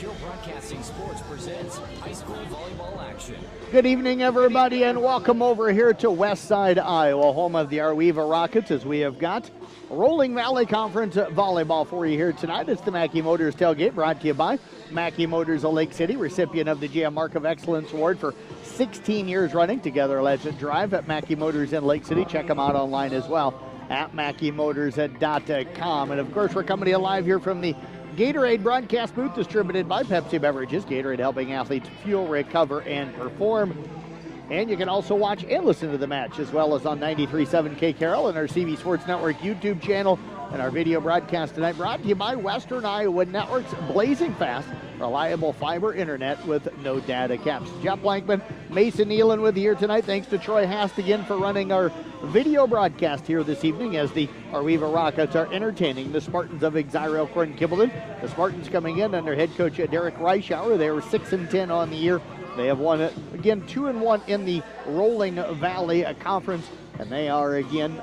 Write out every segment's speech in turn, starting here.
Pure Broadcasting Sports presents high school volleyball action. Good evening, everybody, and welcome over here to Westside, Iowa, home of the Arweva Rockets, as we have got Rolling Valley Conference volleyball for you here tonight. It's the Mackey Motors tailgate, brought to you by Mackey Motors of Lake City, recipient of the GM Mark of Excellence Award for 16 years running. Together, let's drive at Mackey Motors in Lake City. Check them out online as well at MackeyMotors.com. And of course, we're coming to you live here from the Gatorade broadcast booth, distributed by Pepsi Beverages. Gatorade helping athletes fuel, recover, and perform. And you can also watch and listen to the match, as well as on 93.7 KKRL and our CB Sports Network YouTube channel. And our video broadcast tonight brought to you by Western Iowa Network's blazing fast, reliable fiber internet with no data caps. Jeff Blankman, Mason Nealon with you here tonight. Thanks to Troy Hastigan for running our video broadcast here this evening as the Arweva Rockets are entertaining the Spartans of Exira-EHK and Kimballton. The Spartans coming in under head coach Derek Reischauer. They were 6-10 on the year. They have won, again, 2-1 in the Rolling Valley Conference, and they are, again,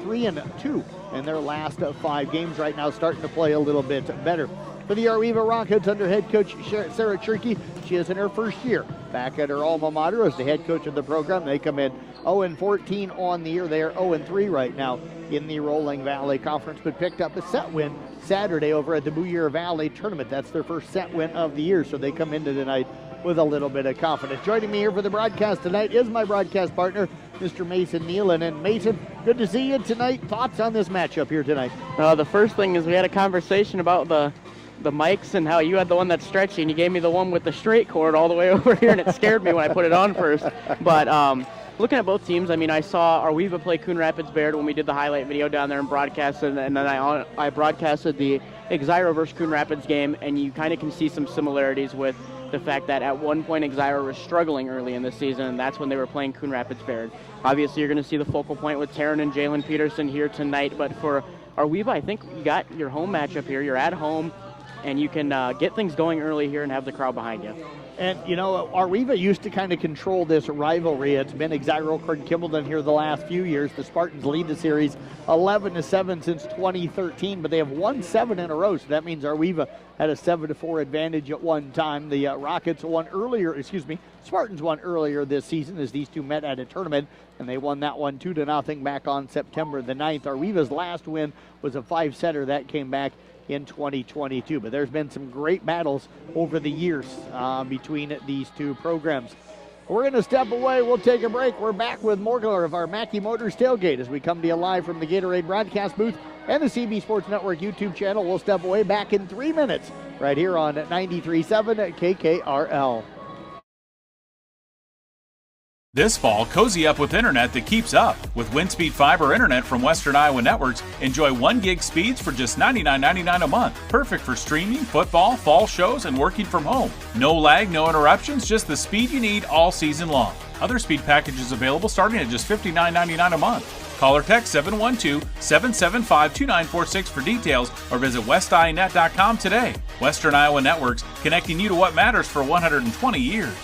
3-2 in their last 5 games right now, starting to play a little bit better. For the Arweva Rockets under head coach Sarah Cherky, she is in her first year back at her alma mater as the head coach of the program. They come in 0-14 on the year. They are 0-3 right now in the Rolling Valley Conference, but picked up a set win Saturday over at the Boyer Valley Tournament. That's their first set win of the year, so they come into tonight with a little bit of confidence. Joining me here for the broadcast tonight is my broadcast partner, Mr. Mason Nealon. And Mason, good to see you tonight. Thoughts on this matchup here tonight? The first thing is we had a conversation about the mics and how you had the one that's stretchy, and you gave me the one with the straight cord all the way over here, and it scared me when I put it on first. But looking at both teams, I mean, I saw Arweva play Coon Rapids Baird when we did the highlight video down there and broadcasted, and then I broadcasted the Exira versus Coon Rapids game, and you kind of can see some similarities with the fact that at one point Exira was struggling early in the season, and that's when they were playing Coon Rapids Baird. Obviously, you're going to see the focal point with Taryn and Jalen Peterson here tonight, but for Arweva, I think you got your home matchup here. You're at home, and you can get things going early here and have the crowd behind you. And, you know, Arweva used to kind of control this rivalry. It's been Exira-EHK and Kimballton here the last few years. The Spartans lead the series 11-7 since 2013, but they have won 7 in a row, so that means Arweva had a 7-4 advantage at one time. The Spartans won earlier this season as these two met at a tournament, and they won that one 2-0 back on September the 9th. Arweva's last win was a 5-setter that came back in 2022. But there's been some great battles over the years between these two programs. We're going to step away. We'll take a break. We're back with more of our Mackey Motors tailgate as we come to you live from the Gatorade broadcast booth and the CB Sports Network YouTube channel. We'll step away back in 3 minutes right here on 93.7 KKRL. This fall, cozy up with internet that keeps up. With WindSpeed Fiber Internet from Western Iowa Networks, enjoy 1 gig speeds for just $99.99 a month. Perfect for streaming, football, fall shows, and working from home. No lag, no interruptions, just the speed you need all season long. Other speed packages available starting at just $59.99 a month. Call or text 712-775-2946 for details or visit westinet.com today. Western Iowa Networks, connecting you to what matters for 120 years.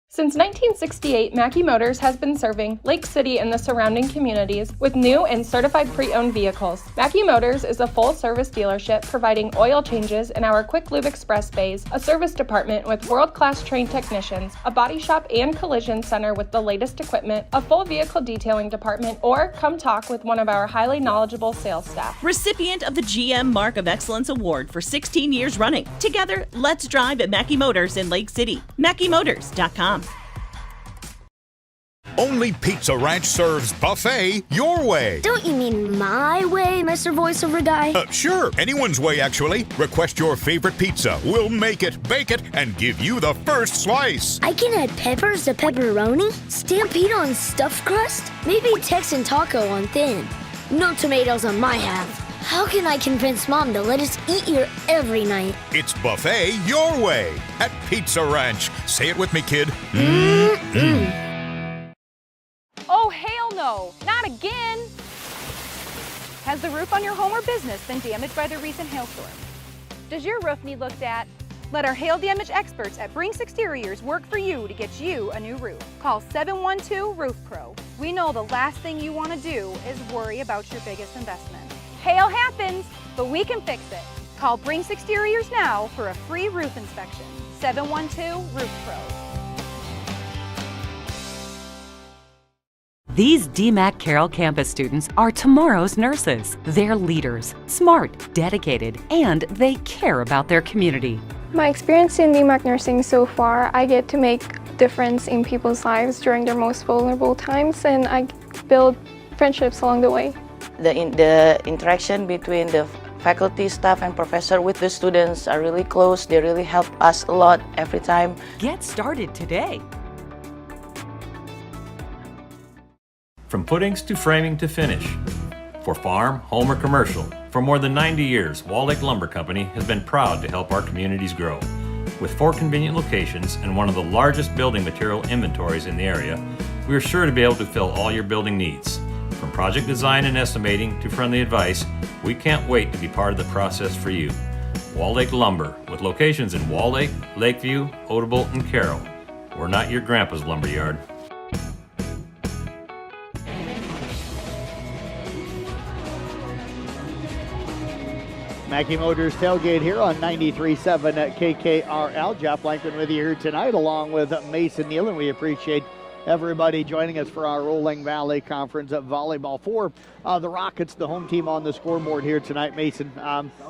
Since 1968, Mackey Motors has been serving Lake City and the surrounding communities with new and certified pre-owned vehicles. Mackey Motors is a full-service dealership providing oil changes in our Quick Lube Express bays, a service department with world-class trained technicians, a body shop and collision center with the latest equipment, a full vehicle detailing department, or come talk with one of our highly knowledgeable sales staff. Recipient of the GM Mark of Excellence Award for 16 years running. Together, let's drive at Mackey Motors in Lake City. MackeyMotors.com. Only Pizza Ranch serves buffet your way. Don't you mean my way, Mr. Voiceover Guy? Sure, anyone's way, actually. Request your favorite pizza. We'll make it, bake it, and give you the first slice. I can add peppers to pepperoni, Stampede on stuffed crust, maybe Texan taco on thin. No tomatoes on my half. How can I convince Mom to let us eat here every night? It's buffet your way at Pizza Ranch. Say it with me, kid. Oh, hell no! Not again! Has the roof on your home or business been damaged by the recent hailstorm? Does your roof need looked at? Let our hail damage experts at Brinks Exteriors work for you to get you a new roof. Call 712 Roof Pro. We know the last thing you want to do is worry about your biggest investment. Hail happens, but we can fix it. Call Brinks Exteriors now for a free roof inspection. 712 Roof Pro. These DMAC Carroll campus students are tomorrow's nurses. They're leaders, smart, dedicated, and they care about their community. My experience in DMAC nursing so far, I get to make difference in people's lives during their most vulnerable times, and I build friendships along the way. The interaction between the faculty, staff, and professor with the students are really close. They really help us a lot every time. Get started today. From footings to framing to finish. For farm, home, or commercial, for more than 90 years, Wall Lake Lumber Company has been proud to help our communities grow. With 4 convenient locations and one of the largest building material inventories in the area, we are sure to be able to fill all your building needs. From project design and estimating to friendly advice, we can't wait to be part of the process for you. Wall Lake Lumber, with locations in Wall Lake, Lakeview, Odebolt, and Carroll. We're not your grandpa's lumberyard. Mackey Motors tailgate here on 93.7 at KKRL. Jeff Blankman with you here tonight, along with Mason Nealon. We appreciate everybody joining us for our Rolling Valley Conference of Volleyball. For the Rockets, the home team on the scoreboard here tonight, Mason.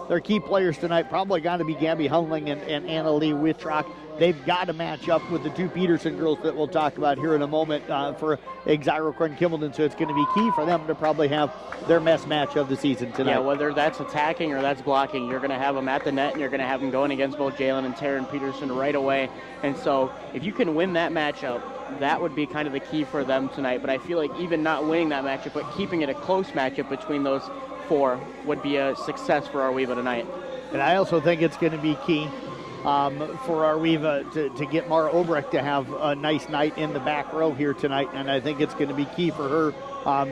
Their key players tonight probably got to be Gabby Hunling and Anna Lee Wittrock. They've got to match up with the 2 Peterson girls that we'll talk about here in a moment for Exira-EHK. So it's going to be key for them to probably have their best match of the season tonight. Yeah, whether that's attacking or that's blocking, you're going to have them at the net, and you're going to have them going against both Jalen and Taryn Peterson right away. And so if you can win that matchup, that would be kind of the key for them tonight. But I feel like even not winning that matchup, but keeping it a close matchup between those 4 would be a success for Arweva tonight. And I also think it's going to be key for Arweva to get Mara Obrecht to have a nice night in the back row here tonight. And I think it's going to be key for her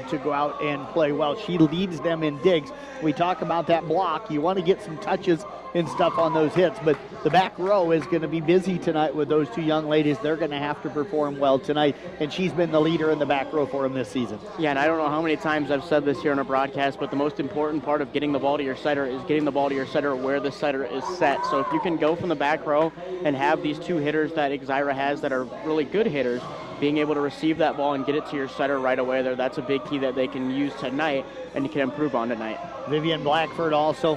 to go out and play well. She leads them in digs. We talk about that block. You want to get some touches and stuff on those hits, but the back row is going to be busy tonight with those 2 young ladies. They're going to have to perform well tonight, and she's been the leader in the back row for them this season. Yeah, and I don't know how many times I've said this here in a broadcast, but the most important part of getting the ball to your setter is getting the ball to your setter where the setter is set. So if you can go from the back row and have these 2 hitters that Exira has that are really good hitters, being able to receive that ball and get it to your setter right away there, that's a big key that they can use tonight and can improve on tonight. Vivian Blackford also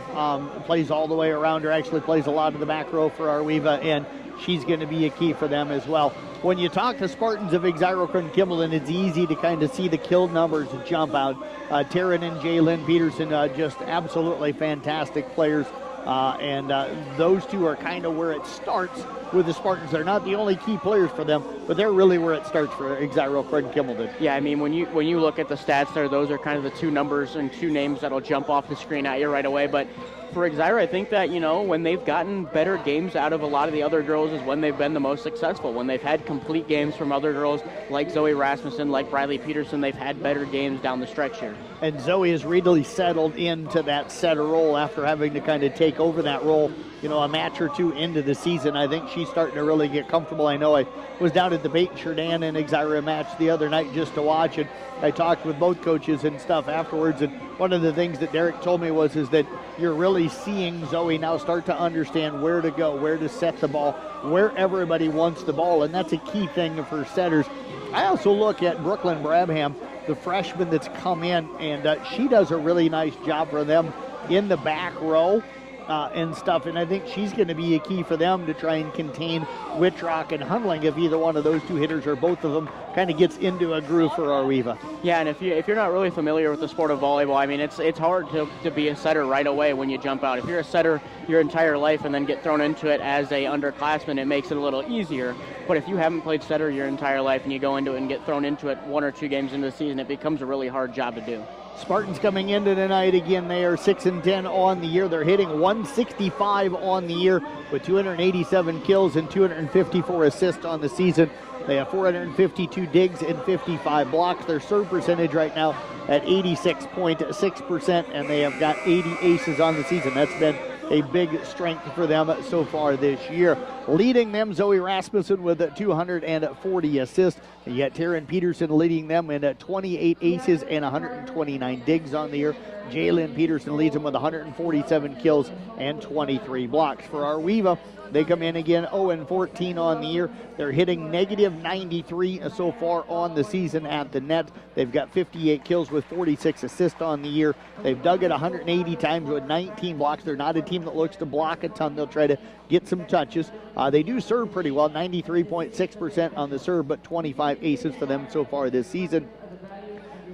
plays all the way around her, actually plays a lot of the back row for Arweva, and she's going to be a key for them as well. When you talk to Spartans of Exira-EHK, it's easy to kind of see the kill numbers jump out. Taryn and Jalen Peterson, just absolutely fantastic players. And those 2 are kind of where it starts with the Spartans. They're not the only key players for them, but they're really where it starts for Exira-EHK. Yeah, I mean, when you look at the stats there, those are kind of the 2 numbers and 2 names that'll jump off the screen at you right away. But for Exira, I think that, when they've gotten better games out of a lot of the other girls is when they've been the most successful. When they've had complete games from other girls like Zoe Rasmussen, like Briley Peterson, they've had better games down the stretch here. And Zoe has really settled into that setter role after having to kind of take over that role, a match or 2 into the season. I think she's starting to really get comfortable. I know I was down at the Bait Sherdan and Exira match the other night just to watch it. I talked with both coaches and stuff afterwards, and one of the things that Derek told me is that you're really seeing Zoe now start to understand where to go, where to set the ball, where everybody wants the ball, and that's a key thing for setters. I also look at Brooklyn Brabham, the freshman that's come in, and she does a really nice job for them in the back row and stuff, and I think she's going to be a key for them to try and contain Wittrock and Hunling if either one of those 2 hitters or both of them kind of gets into a groove for Arweva. Yeah, and if you're not really familiar with the sport of volleyball, I mean, it's hard to be a setter right away when you jump out. If you're a setter your entire life and then get thrown into it as a underclassman, it makes it a little easier. But if you haven't played setter your entire life and you go into it and get thrown into it 1 or 2 games into the season, it becomes a really hard job to do. Spartans coming into tonight again. They are 6-10 on the year. They're hitting 165 on the year with 287 kills and 254 assists on the season. They have 452 digs and 55 blocks. Their serve percentage right now at 86.6%, and they have got 80 aces on the season. That's been a big strength for them so far this year. Leading them, Zoe Rasmussen with 240 assists. Yet Taryn Peterson leading them in 28 aces and 129 digs on the year. Jalen Peterson leads them with 147 kills and 23 blocks. For Arweva, they come in again 0-14 on the year. They're hitting -93 so far on the season at the net. They've got 58 kills with 46 assists on the year. They've dug it 180 times with 19 blocks. They're not a team that looks to block a ton. They'll try to get some touches. They do serve pretty well, 93.6% on the serve, but 25 aces for them so far this season.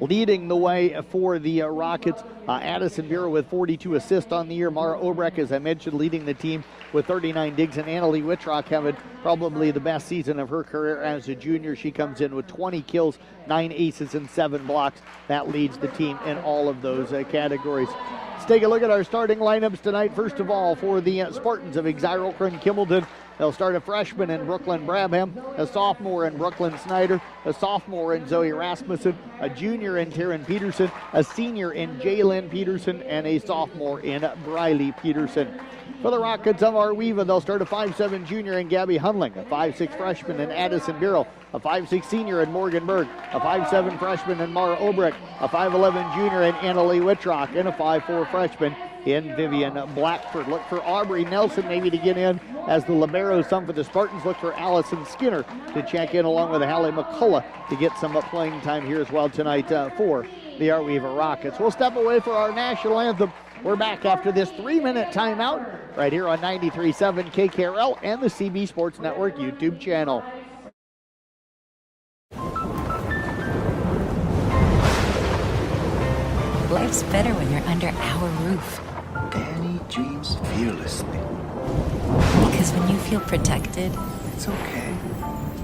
Leading the way for the Rockets, Addison Bureau with 42 assists on the year. Mara Obrecht, as I mentioned, leading the team with 39 digs, and Annalie Wittrock having probably the best season of her career as a junior. She comes in with 20 kills, 9 aces, and 7 blocks. That leads the team in all of those categories. Let's take a look at our starting lineups tonight. First of all, for the Spartans of Exira-EHK, they'll start a freshman in Brooklyn Brabham, a sophomore in Brooklyn Snyder, a sophomore in Zoe Rasmussen, a junior in Taryn Peterson, a senior in Jalen Peterson, and a sophomore in Briley Peterson. For the Rockets of Arweva, they'll start a 5'7 junior in Gabby Hunling, a 5'6 freshman in Addison Bureau, a 5'6 senior in Morgan Berg, a 5'7 freshman in Mara Obrecht, a 5'11 junior in Annalie Wittrock, and a 5'4 freshman in Vivian Blackford. Look for Aubrey Nelson maybe to get in as the libero. Some for the Spartans look for Allison Skinner to check in along with Hallie McCullough to get some playing time here as well tonight for the Arweva Rockets. We'll step away for our national anthem. We're back after this 3-minute timeout right here on 93.7 KKRL and the CB Sports Network YouTube channel. Life's better when you're under our roof. Danny dreams fearlessly. Because when you feel protected, It's okay.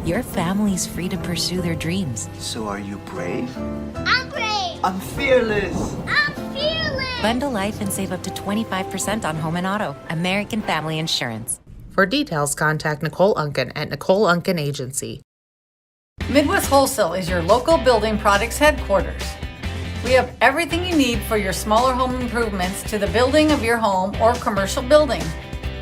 your family's free to pursue their dreams. So are you brave? I'm brave. I'm fearless. I'm fearless. Bundle life and save up to 25% on home and auto. American Family Insurance. For details, contact Nicole Unken at Nicole Unken Agency. Midwest Wholesale is your local building products headquarters. We have everything you need for your smaller home improvements to the building of your home or commercial building.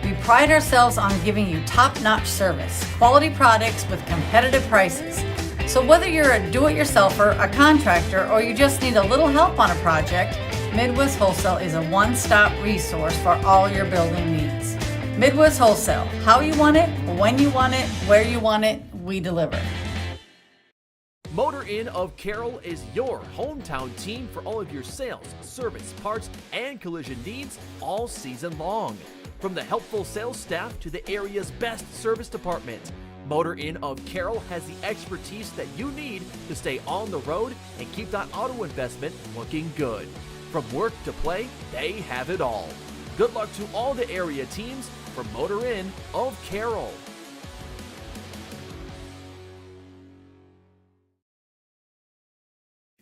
We pride ourselves on giving you top-notch service, quality products with competitive prices. So whether you're a do-it-yourselfer, a contractor, or you just need a little help on a project, Midwest Wholesale is a one-stop resource for all your building needs. Midwest Wholesale, how you want it, when you want it, where you want it, we deliver. Motor Inn of Carroll is your hometown team for all of your sales, service, parts, and collision needs all season long. From the helpful sales staff to the area's best service department, Motor Inn of Carroll has the expertise that you need to stay on the road and keep that auto investment looking good. From work to play, they have it all. Good luck to all the area teams from Motor Inn of Carroll.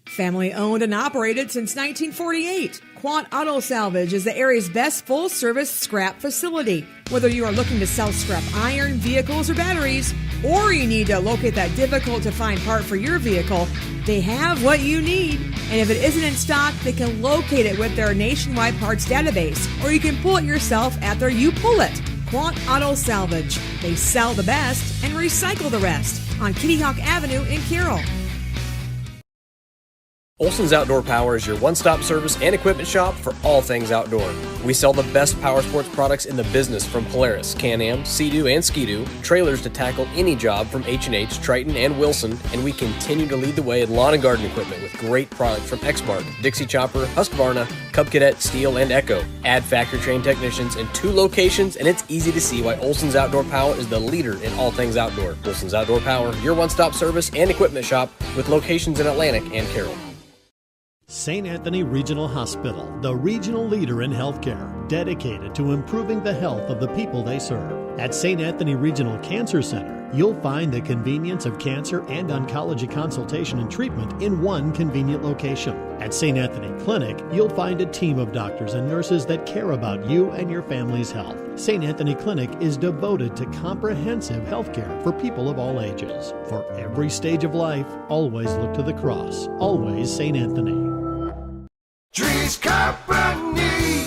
Family owned and operated since 1948, Quant Auto Salvage is the area's best full-service scrap facility. Whether you are looking to sell scrap iron, vehicles, or batteries, or you need to locate that difficult-to-find part for your vehicle, they have what you need. And if it isn't in stock, they can locate it with their nationwide parts database, or you can pull it yourself at their You Pull It. Quant Auto Salvage. They sell the best and recycle the rest on Kitty Hawk Avenue in Carroll. Olson's Outdoor Power is your one-stop service and equipment shop for all things outdoor. We sell the best power sports products in the business, from Polaris, Can-Am, Sea-Doo, and Ski-Doo, trailers to tackle any job from H&H, Triton, and Wilson, and we continue to lead the way in lawn and garden equipment with great products from Exmark, Dixie Chopper, Husqvarna, Cub Cadet, Steel, and Echo. Add factory-trained technicians in 2 locations, and it's easy to see why Olson's Outdoor Power is the leader in all things outdoor. Olson's Outdoor Power, your one-stop service and equipment shop with locations in Atlantic and Carroll. St. Anthony Regional Hospital, the regional leader in healthcare, dedicated to improving the health of the people they serve. At St. Anthony Regional Cancer Center, you'll find the convenience of cancer and oncology consultation and treatment in one convenient location. At St. Anthony Clinic, you'll find a team of doctors and nurses that care about you and your family's health. St. Anthony Clinic is devoted to comprehensive healthcare for people of all ages. For every stage of life, always look to the cross. Always St. Anthony.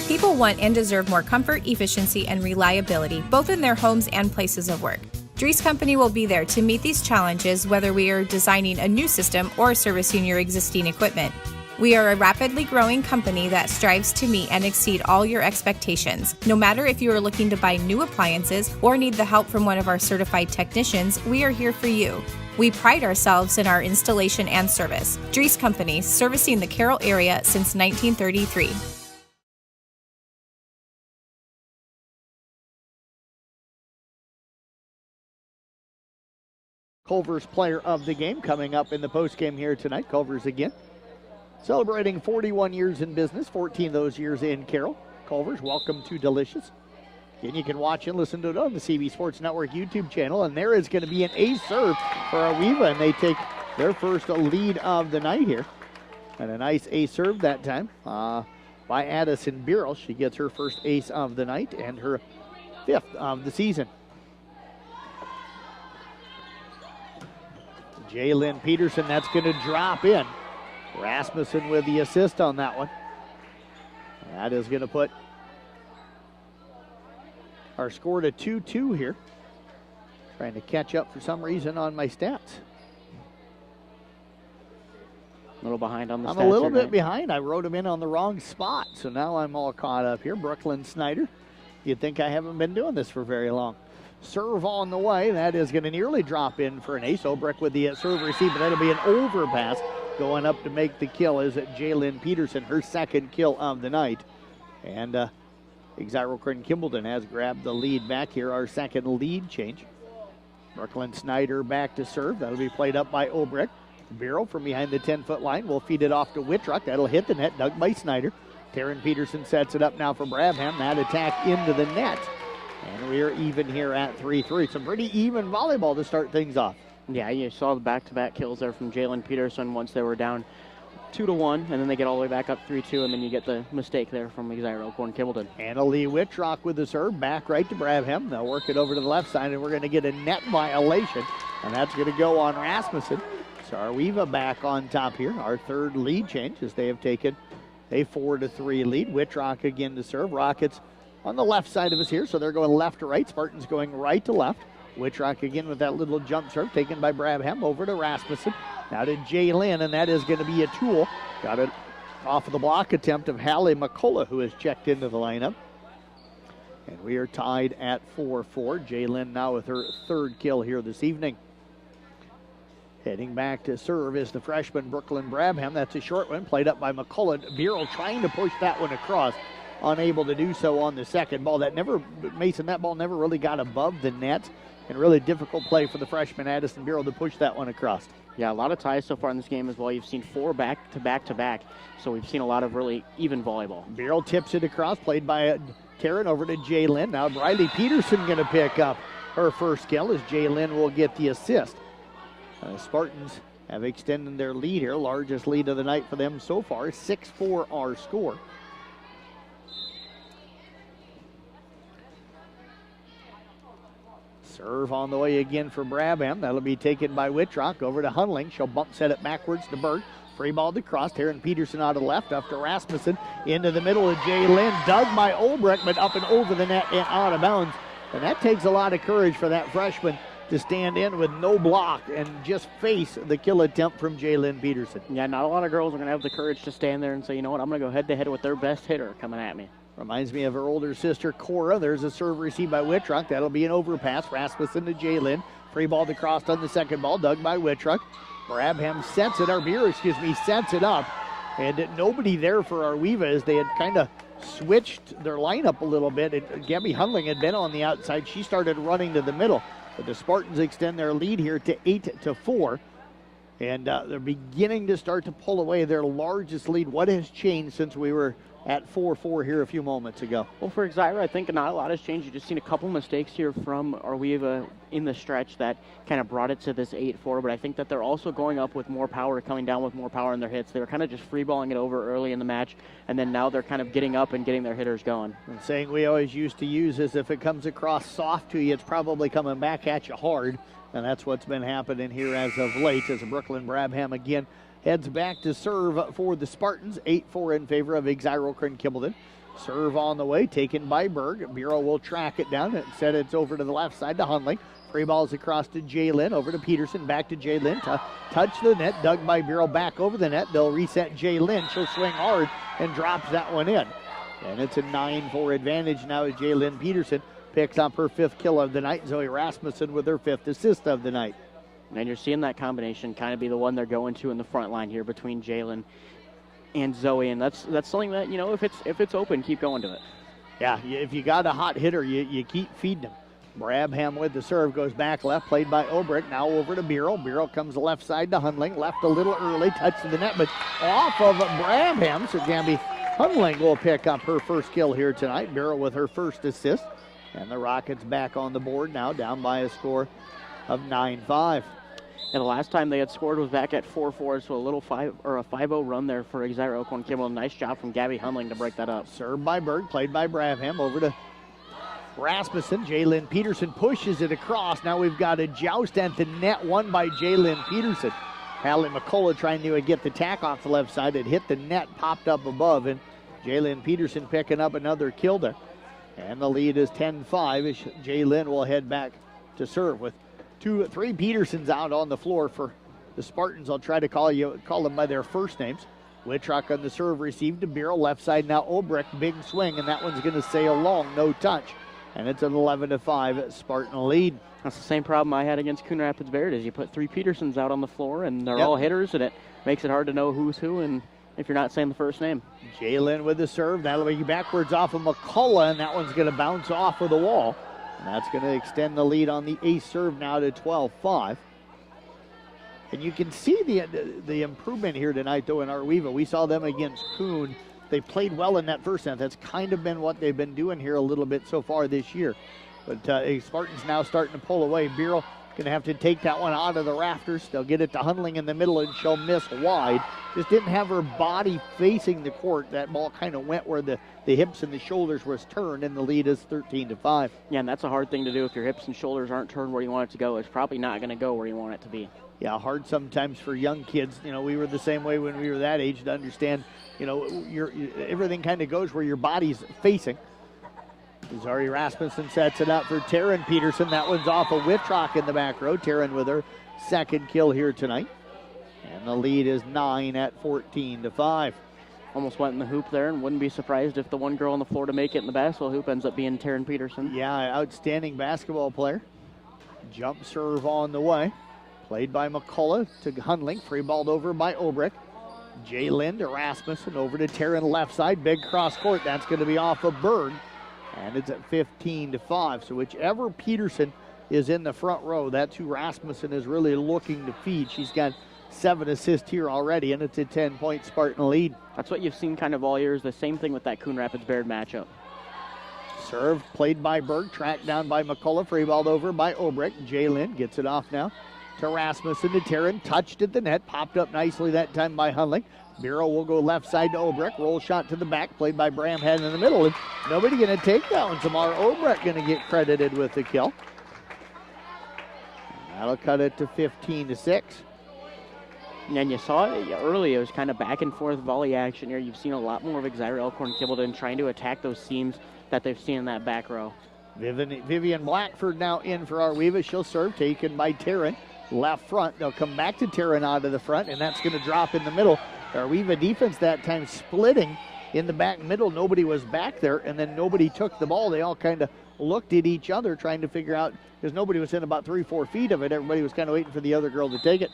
People want and deserve more comfort, efficiency, and reliability, both in their homes and places of work. Dries Company will be there to meet these challenges, whether we are designing a new system or servicing your existing equipment. We are a rapidly growing company that strives to meet and exceed all your expectations. No matter if you are looking to buy new appliances or need the help from one of our certified technicians, we are here for you. We pride ourselves in our installation and service. Dries Company, servicing the Carroll area since 1933. Culver's player of the game coming up in the postgame here tonight. Culver's again celebrating 41 years in business, 14 of those years in Carroll. Culver's, welcome to Delicious. Again, you can watch and listen to it on the CB Sports Network YouTube channel, and there is going to be an ace serve for Arweva, and they take their first lead of the night here. And a nice ace serve that time by Addison Birrell. She gets her first ace of the night and her 5th of the season. Jalen Peterson, that's going to drop in. Rasmussen with the assist on that one. That is going to put our score to 2-2 here. Trying to catch up for some reason on my stats. A little behind on the stats. I'm a little bit behind. I wrote them in on the wrong spot, so now I'm all caught up here. Brooklyn Snyder. You'd think I haven't been doing this for very long. Serve on the way. That is going to nearly drop in for an ace. Obrick with the serve receive, but that'll be an overpass. Going up to make the kill is Jalen Peterson, her 2nd kill of the night. And Exira-EHK has grabbed the lead back here, our 2nd lead change. Brooklyn Snyder back to serve. That'll be played up by Obrick. Birrell from behind the 10-foot line will feed it off to Whitrock. That'll hit the net, dug by Snyder. Taryn Peterson sets it up now for Brabham. That attack into the net. And we are even here at 3-3. Some pretty even volleyball to start things off. Yeah, you saw the back-to-back kills there from Jalen Peterson once they were down 2-1, and then they get all the way back up 3-2, and then you get the mistake there from Exira-EHK. Anna Lee Whitrock with the serve, back right to Brabham. They'll work it over to the left side, and we're going to get a net violation, and that's going to go on Rasmussen. So Arweva back on top here, our 3rd lead change as they have taken a 4-3 lead. Whitrock again to serve. Rockets on the left side of us here, so they're going left to right. Spartans going right to left. Whitrock again with that little jump serve taken by Brabham over to Rasmussen. Now to Jalen, and that is going to be a tool. Got it off of the block attempt of Hallie McCullough, who has checked into the lineup. And we are tied at 4-4. Jalen now with her 3rd kill here this evening. Heading back to serve is the freshman Brooklyn Brabham. That's a short one played up by McCullough. Birrell trying to push that one across. Unable to do so on the 2nd ball. That ball never really got above the net. And really difficult play for the freshman Addison Birrell to push that one across. Yeah, a lot of ties so far in this game as well. You've seen 4 back-to-back-to-back, so we've seen a lot of really even volleyball. Birrell tips it across, played by Taryn over to Jalen. Now Briley Peterson going to pick up her 1st kill as Jalen will get the assist. The Spartans have extended their lead here, largest lead of the night for them so far, 6-4 our score. Serve on the way again for Brabham. That'll be taken by Whitrock over to Hunling. She'll bump set it backwards to Berg. Free ball to cross. Taryn Peterson out of the left after Rasmussen. Into the middle of Jalen. Dug by Olbrecht, but up and over the net and out of bounds. And that takes a lot of courage for that freshman to stand in with no block and just face the kill attempt from Jalen Peterson. Yeah, not a lot of girls are going to have the courage to stand there and say, you know what, I'm going to go head-to-head with their best hitter coming at me. Reminds me of her older sister, Cora. There's a serve received by Whitrock. That'll be an overpass. Rasmussen to Jalen. Free ball to cross on the 2nd ball. Dug by Whitrock. Brabham sets it up. And nobody there for Arweva as they had kind of switched their lineup a little bit. And Gabby Hunling had been on the outside. She started running to the middle. But the Spartans extend their lead here to 8-4. And they're beginning to start to pull away their largest lead. What has changed since we were at 4-4 here a few moments ago? Well, for Exira, I think not a lot has changed. You've just seen a couple mistakes here from Arweva in the stretch that kind of brought it to this 8-4, but I think that they're also going up with more power, coming down with more power in their hits. They were kind of just free-balling it over early in the match, and then now they're kind of getting up and getting their hitters going. And saying we always used to use is if it comes across soft to you, it's probably coming back at you hard, and that's what's been happening here as of late as Brooklyn Brabham again heads back to serve for the Spartans. 8-4 in favor of Exira-EHK. Serve on the way, taken by Berg. Birrell will track it down and said it's over to the left side to Hunling. Free ball's across to Jalen, over to Peterson, back to Jalen. Touch the net, dug by Bureau, back over the net. They'll reset Jalen. She'll swing hard and drops that one in. And it's a 9-4 advantage now as Jalen Peterson picks up her 5th kill of the night. Zoe Rasmussen with her 5th assist of the night. And you're seeing that combination kind of be the one they're going to in the front line here between Jalen and Zoe. And that's something that, you know, if it's open, keep going to it. Yeah, if you got a hot hitter, you keep feeding them. Brabham with the serve, goes back left, played by Obrick. Now over to Bureau. Bureau comes left side to Hundling. Left a little early, touch to the net, but off of Brabham. So Gabby Hundling will pick up her first kill here tonight. Bureau with her first assist. And the Rockets back on the board now, down by a score of 9-5. And the last time they had scored was back at 4-4, so a little 5-0 run there for Exira-EHK Kimball. Nice job from Gabby Hundling to break that up. Served by Berg, played by Brabham, over to Rasmussen. Jalen Peterson pushes it across. Now we've got a joust at the net, won by Jalen Peterson. Hallie McCullough trying to get the tack off the left side. It hit the net, popped up above, and Jalen Peterson picking up another kill there. And the lead is 10-5 as Jalen will head back to serve with 3 Petersons out on the floor for the Spartans. I'll try to call them by their first names. Wittrock on the serve, received to Bureau. Left side now Obrick, big swing, and that one's going to sail long, no touch. And it's an 11-5 Spartan lead. That's the same problem I had against Coon Rapids Baird, is you put 3 Petersons out on the floor, and they're all hitters, and it makes it hard to know who's who and if you're not saying the first name. Jalen with the serve. That'll be backwards off of McCullough, and that one's going to bounce off of the wall. And that's going to extend the lead on the ace serve now to 12-5. And you can see the improvement here tonight, though, in Arweva. We saw them against Coon. They played well in that first set. That's kind of been what they've been doing here a little bit so far this year. But Spartans now starting to pull away. Bureau going to have to take that one out of the rafters. They'll get it to Hundling in the middle, and she'll miss wide. Just didn't have her body facing the court. That ball kind of went where the hips and the shoulders was turned, and the lead is 13-5. Yeah, and that's a hard thing to do. If your hips and shoulders aren't turned where you want it to go, it's probably not going to go where you want it to be. Yeah, hard sometimes for young kids. You know, we were the same way when we were that age to understand, you know, everything kind of goes where your body's facing. Zari Rasmussen sets it up for Taryn Peterson. That one's off of Wittrock in the back row. Taryn with her second kill here tonight. And the lead is 9-14-5. Almost went in the hoop there, and wouldn't be surprised if the one girl on the floor to make it in the basketball hoop ends up being Taryn Peterson. Yeah, outstanding basketball player. Jump serve on the way. Played by McCullough to Hundling. Free balled over by Obrick. Jalen to Rasmussen. Over to Taryn left side. Big cross court. That's going to be off of Berg. And it's at 15-5. So whichever Peterson is in the front row, that's who Rasmussen is really looking to feed. She's got 7 assists here already, and it's a 10-point Spartan lead. That's what you've seen kind of all year, is the same thing with that Coon Rapids Baird matchup. Serve played by Berg, tracked down by McCullough, free balled over by Obrick. Jalen gets it off now to Rasmussen to Taryn, touched at the net, popped up nicely that time by Hundling. Bureau will go left side to Obrick, roll shot to the back, played by Bramhead in the middle, and nobody going to take that one. Tamara Obrick going to get credited with the kill. That'll cut it to 15-6. And you saw it early. It was kind of back and forth volley action here. You've seen a lot more of Exira-EHK Kimballton trying to attack those seams that they've seen in that back row. Vivian Blackford now in for Arweva. She'll serve, taken by Taryn. Left front. They'll come back to Taryn out of the front, and that's going to drop in the middle. Arweva defense that time splitting in the back middle. Nobody was back there, and then nobody took the ball. They all kind of looked at each other trying to figure out, because nobody was in about 3-4 feet of it. Everybody was kind of waiting for the other girl to take it.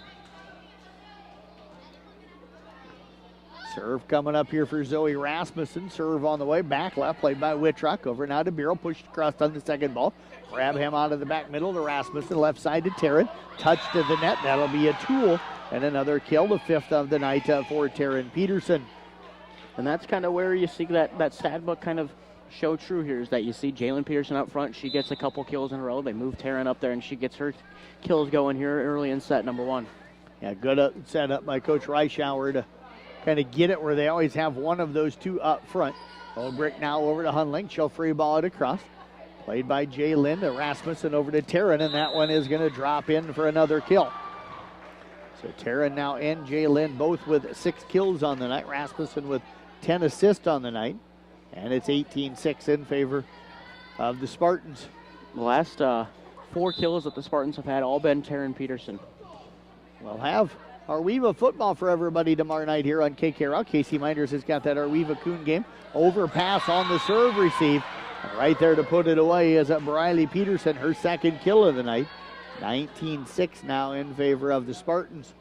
Serve coming up here for Zoe Rasmussen. Serve on the way. Back left, played by Wittrock. Over now to Bureau. Pushed across on the second ball. Grab him out of the back middle to Rasmussen. Left side to Taryn. Touch to the net. That'll be a tool. And another kill, the 5th of the night for Taryn Peterson. And that's kind of where you see that stat book kind of show true here, is that you see Jalen Peterson up front. She gets a couple kills in a row. They move Taryn up there, and she gets her kills going here early in set number 1. Yeah, good set up by Coach Reischauer to kind of get it where they always have one of those two up front. Obrick now over to Hundling. She'll free ball it across. Played by Jalen to Rasmussen over to Taryn, and that one is going to drop in for another kill. So Taryn now and Jalen both with 6 kills on the night. Rasmussen with 10 assists on the night. And it's 18-6 in favor of the Spartans. The last 4 kills that the Spartans have had all been Taryn Peterson. We'll have Arweva football for everybody tomorrow night here on KKRL. Casey Minders has got that Arweva Coon game. Overpass on the serve receive. Right there to put it away is Briley Peterson, her second kill of the night. 19-6 now in favor of the Spartans.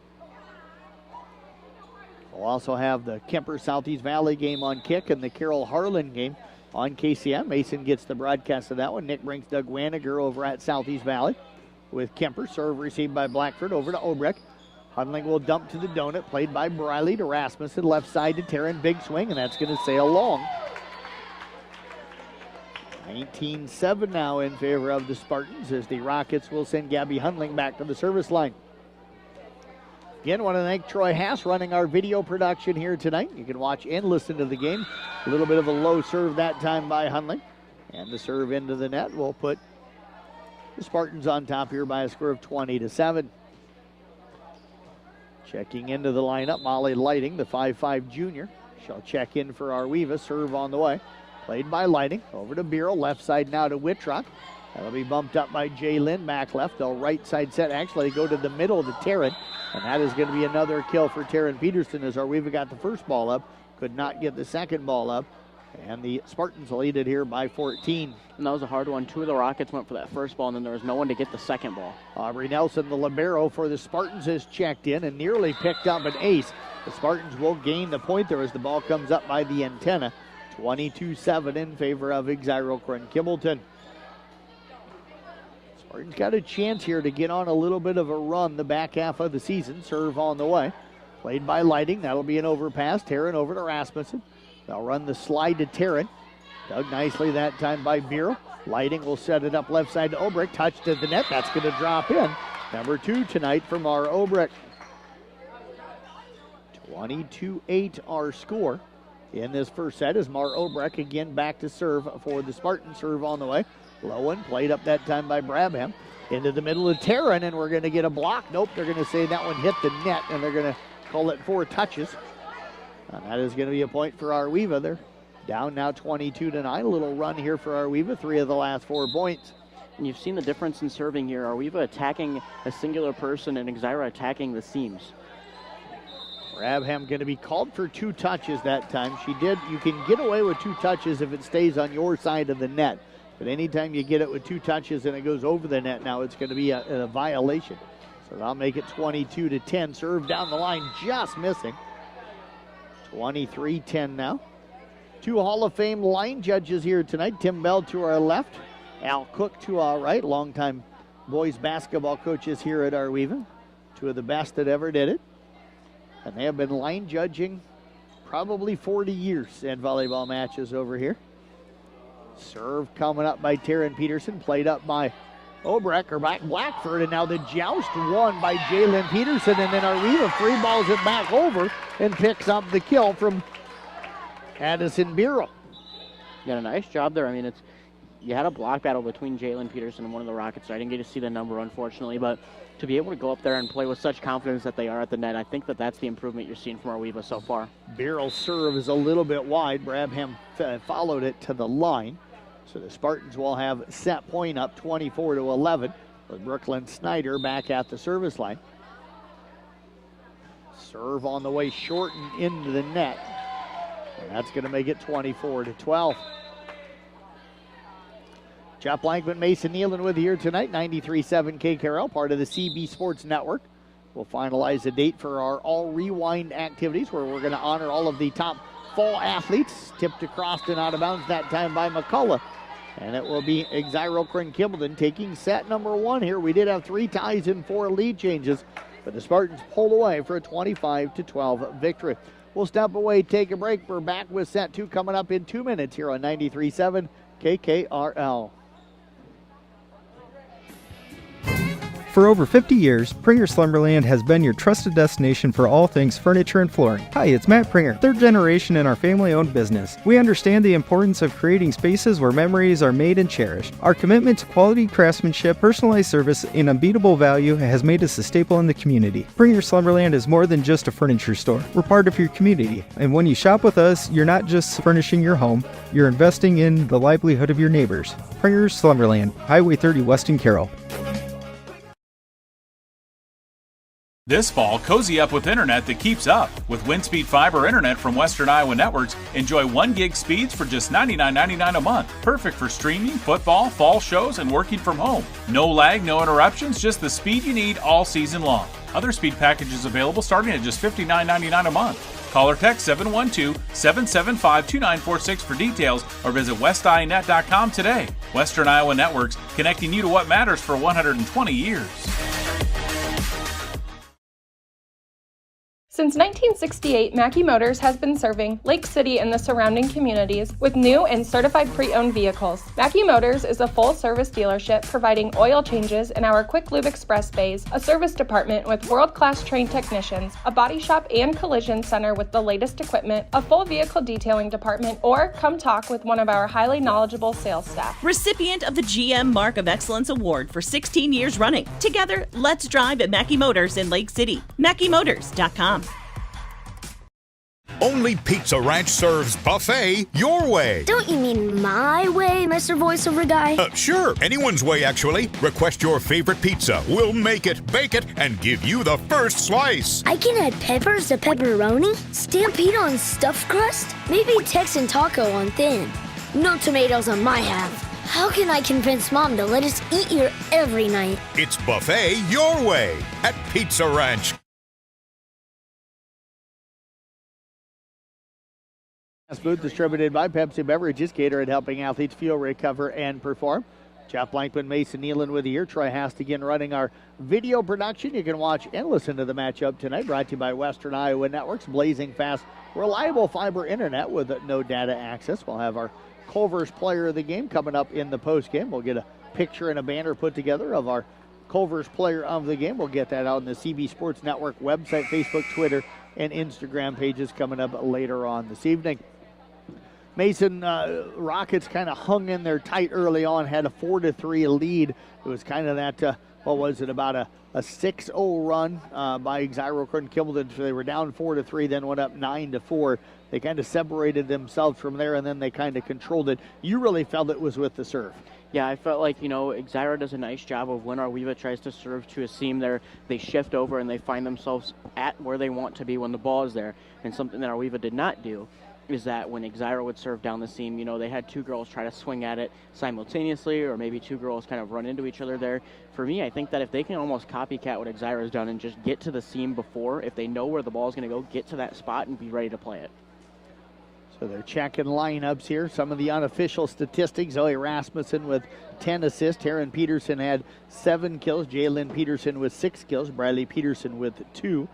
We'll also have the Kemper Southeast Valley game on Kick and the Carroll Harlan game on KCM. Mason gets the broadcast of that one. Nick brings Doug Waniger over at Southeast Valley with Kemper. Serve received by Blackford over to Obrecht. Hundling will dump to the donut, played by Briley to Rasmussen. Left side to Taryn, big swing, and that's going to sail long. 19-7 now in favor of the Spartans as the Rockets will send Gabby Hundling back to the service line. Again, want to thank Troy Haas running our video production here tonight. You can watch and listen to the game. A little bit of a low serve that time by Hundling. And the serve into the net will put the Spartans on top here by a score of 20-7. Checking into the lineup, Molly Lighting, the 5'5 junior. She'll check in for Arweva. Serve on the way. Played by Lighting. Over to Beryl. Left side now to Wittrock. That'll be bumped up by Jay Lynn. Back left. They'll right side set. Actually, go to the middle to Taryn. And that is going to be another kill for Taryn Peterson as Arweva got the first ball up. Could not get the second ball up. And the Spartans lead it here by 14. And that was a hard one. 2 of the Rockets went for that first ball, and then there was no one to get the second ball. Aubrey Nelson, the libero for the Spartans, has checked in and nearly picked up an ace. The Spartans will gain the point there as the ball comes up by the antenna. 22-7 in favor of Exira-Kimballton. Spartans got a chance here to get on a little bit of a run the back half of the season. Serve on the way. Played by Lighting. That'll be an overpass. Taryn over to Rasmussen. They'll run the slide to Taryn. Dug nicely that time by Bureau. Lighting will set it up left side to Obrecht. Touch to the net. That's going to drop in. Number 2 tonight from our Obrecht. 22-8 our score in this first set as Mar Obrecht again back to serve for the Spartans. Serve on the way. Lowen played up that time by Brabham. Into the middle of Taryn, and we're going to get a block. Nope, they're going to say that one hit the net, and they're going to call it 4 touches. And that is going to be a point for Arweva. They're down now 22-9. A little run here for Arweva. 3 of the last 4 points. And you've seen the difference in serving here. Arweva attacking a singular person and Exira attacking the seams. Brabham going to be called for 2 touches that time. She did. You can get away with 2 touches if it stays on your side of the net. But anytime you get it with 2 touches and it goes over the net now, it's going to be a violation. So that'll make it 22-10. Serve down the line, just missing. 23-10 now. 2 Hall of Fame line judges here tonight. Tim Bell to our left, Al Cook to our right. Longtime boys basketball coaches here at Arweva. 2 of the best that ever did it. And they have been line judging probably 40 years in volleyball matches over here. Serve coming up by Taryn Peterson, played up by Obrecht, or back Blackford, and now the joust won by Jalen Peterson, and then Arweva free balls it back over and picks up the kill from Addison Bureau. Got a nice job there. I mean, you had a block battle between Jalen Peterson and one of the Rockets. I didn't get to see the number, unfortunately, but to be able to go up there and play with such confidence that they are at the net, I think that's the improvement you're seeing from Arweva so far. Bureau's serve is a little bit wide. Brabham followed it to the line. So the Spartans will have set point up 24-11 with Brooklyn Snyder back at the service line. Serve on the way short and into the net. And that's going to make it 24-12. Jeff Blankman, Mason Nealon with you here tonight. 93.7 KKRL, part of the CB Sports Network. We'll finalize the date for our All Rewind activities where we're going to honor all of the top fall athletes. Tipped across and out of bounds that time by McCullough. And it will be Exira-Kimballton taking set number 1 here. We did have 3 ties and 4 lead changes, but the Spartans pulled away for a 25-12 victory. We'll step away, take a break. We're back with set 2 coming up in 2 minutes here on 93.7 KKRL. For over 50 years, Pringer Slumberland has been your trusted destination for all things furniture and flooring. Hi, it's Matt Pringer, third generation in our family-owned business. We understand the importance of creating spaces where memories are made and cherished. Our commitment to quality craftsmanship, personalized service, and unbeatable value has made us a staple in the community. Pringer Slumberland is more than just a furniture store. We're part of your community, and when you shop with us, you're not just furnishing your home, you're investing in the livelihood of your neighbors. Pringer Slumberland, Highway 30, Weston Carroll. This fall, cozy up with internet that keeps up. With WindSpeed Fiber Internet from Western Iowa Networks, enjoy 1 gig speeds for just $99.99 a month. Perfect for streaming, football, fall shows, and working from home. No lag, no interruptions, just the speed you need all season long. Other speed packages available starting at just $59.99 a month. Call or text 712-775-2946 for details or visit westinet.com today. Western Iowa Networks, connecting you to what matters for 120 years. Since 1968, Mackey Motors has been serving Lake City and the surrounding communities with new and certified pre-owned vehicles. Mackey Motors is a full-service dealership providing oil changes in our Quick Lube Express bays, a service department with world-class trained technicians, a body shop and collision center with the latest equipment, a full vehicle detailing department, or come talk with one of our highly knowledgeable sales staff. Recipient of the GM Mark of Excellence Award for 16 years running. Together, let's drive at Mackey Motors in Lake City. MackeyMotors.com. Only Pizza Ranch serves buffet your way. Don't you mean my way, Mr. Voiceover Guy? Sure, anyone's way, actually. Request your favorite pizza. We'll make it, bake it, and give you the first slice. I can add peppers to pepperoni, Stampede on stuffed crust, maybe Texan taco on thin. No tomatoes on my half. How can I convince Mom to let us eat here every night? It's buffet your way at Pizza Ranch. Booth distributed by Pepsi Beverages, Gatorade helping athletes feel, recover, and perform. Jeff Blankman, Mason Nealon with you here. Troy Hastigan running our video production. You can watch and listen to the matchup tonight. Brought to you by Western Iowa Networks. Blazing fast, reliable fiber internet with no data access. We'll have our Culver's player of the game coming up in the postgame. We'll get a picture and a banner put together of our Culver's player of the game. We'll get that out on the CB Sports Network website, Facebook, Twitter, and Instagram pages coming up later on this evening. Mason Rockets kind of hung in there tight early on, had a 4-3 lead. It was kind of that, about a 6-0 run by Exira couldn't kill them. They were down 4-3, then went up 9-4. They kind of separated themselves from there, and then they kind of controlled it. You really felt it was with the serve. Yeah, I felt like, Exira does a nice job of when Arweva tries to serve to a seam there, they shift over and they find themselves at where they want to be when the ball is there. And something that Arweva did not do is that when Exira would serve down the seam, they had two girls try to swing at it simultaneously, or maybe two girls kind of run into each other there. For me, I think that if they can almost copycat what Exira has done and just get to the seam before, if they know where the ball is going to go, get to that spot and be ready to play it. So they're checking lineups here. Some of the unofficial statistics. Zoe Rasmussen with 10 assists. Taryn Peterson had 7 kills. Jalen Peterson with 6 kills. Bradley Peterson with 2.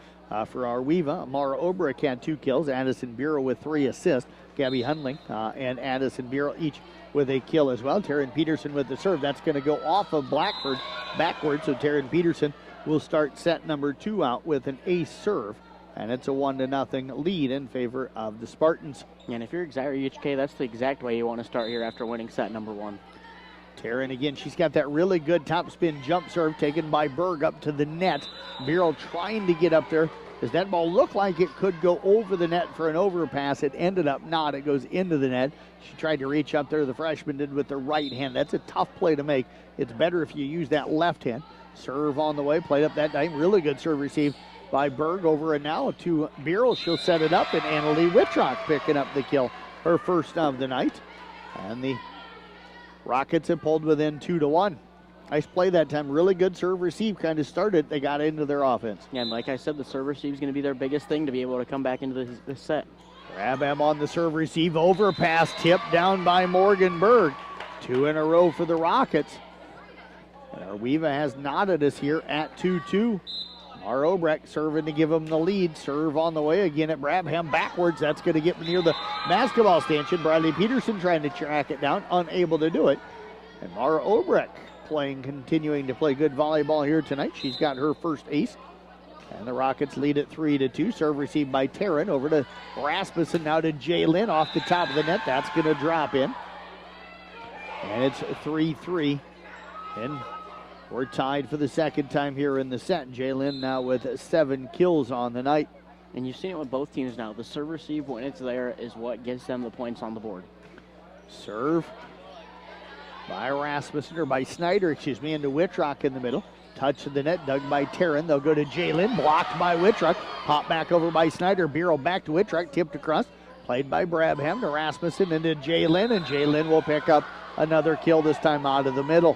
For Arweva, Mara Obrich had 2 kills. Addison Bureau with 3 assists. Gabby Hundling and Addison Bureau each with a kill as well. Taryn Peterson with the serve. That's going to go off of Blackford backwards. So Taryn Peterson will start set number 2 out with an ace serve. And it's a 1-0 lead in favor of the Spartans. And if you're Exira-EHK, that's the exact way you want to start here after winning set number 1. Taryn again, she's got that really good topspin jump serve taken by Berg up to the net. Bureau trying to get up there. Does that ball look like it could go over the net for an overpass? It ended up not. It goes into the net. She tried to reach up there. The freshman did with the right hand. That's a tough play to make. It's better if you use that left hand. Serve on the way, played up that time. Really good serve receive by Berg over and now to Bureau. She'll set it up, and Annalie Wittrock picking up the kill, her first of the night. And the Rockets have pulled within 2-1. Nice play that time. Really good serve receive. Kind of started. They got into their offense. Yeah, and like I said, the serve receive is going to be their biggest thing to be able to come back into this set. Grabham on the serve receive. Overpass tip down by Morgan Berg. 2 in a row for the Rockets. And Arweva has knotted us here at 2-2. Mara Obrich serving to give them the lead. Serve on the way again at Brabham backwards. That's going to get near the basketball stanchion. Bradley Peterson trying to track it down. Unable to do it. And Mara Obrich continuing to play good volleyball here tonight. She's got her first ace. And the Rockets lead at 3-2. Serve received by Taryn over to Rasmussen. Now to Jalen off the top of the net. That's going to drop in. And it's 3-3. And we're tied for the second time here in the set. Jalen now with 7 kills on the night. And you've seen it with both teams now. The serve receive when it's there is what gives them the points on the board. Serve by Rasmussen, or by Snyder, excuse me, into Whitrock in the middle. Touch of the net, dug by Taryn. They'll go to Jalen, blocked by Whitrock. Pop back over by Snyder. Bureau back to Whitrock, tipped across. Played by Brabham to Rasmussen into Jalen, and Jalen will pick up another kill, this time out of the middle.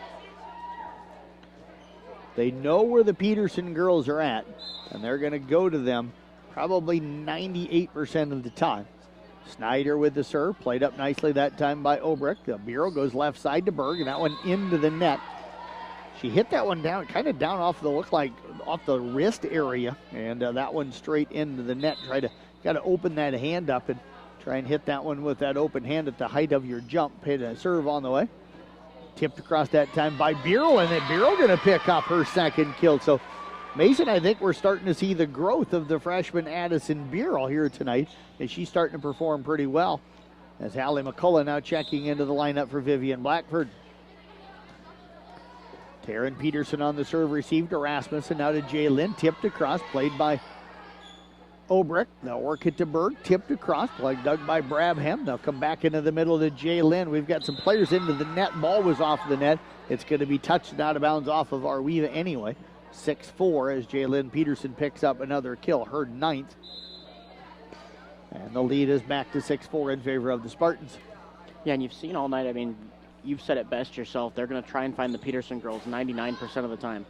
They know where the Peterson girls are at, and they're going to go to them probably 98% of the time. Snyder with the serve, played up nicely that time by Obrecht. The Bureau goes left side to Berg, and that one into the net. She hit that one down, kind of down off the wrist area, and that one straight into the net. Got to open that hand up and try and hit that one with that open hand at the height of your jump. Hit a serve on the way. Tipped across that time by Bureau, and then Bureau going to pick up her second kill. So Mason, I think we're starting to see the growth of the freshman Addison Bureau here tonight, and she's starting to perform pretty well. As Hallie McCullough now checking into the lineup for Vivian Blackford. Taryn Peterson on the serve, received to Rasmussen, now to Jalen, tipped across, played by Obrecht. They'll work it to Berg, tipped across, played dug by Brabham. They'll come back into the middle to Jalen. We've got some players into the net. Ball was off the net. It's going to be touched out of bounds off of Arweva anyway. 6-4 as Jalen Peterson picks up another kill, her 9th. And the lead is back to 6-4 in favor of the Spartans. Yeah, and you've seen all night, I mean, you've said it best yourself. They're going to try and find the Peterson girls 99% of the time.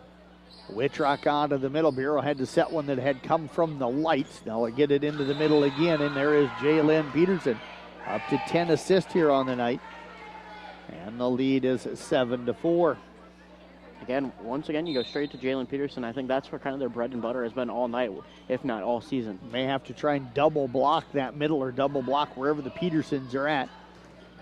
Whitrock out of the middle. Bureau had to set one that had come from the lights. Now we'll get it into the middle again, and there is Jalen Peterson. Up to 10 assists here on the night. And the lead is 7-4. Again, once again, you go straight to Jalen Peterson. I think that's where kind of their bread and butter has been all night, if not all season. May have to try and double block that middle, or double block wherever the Petersons are at.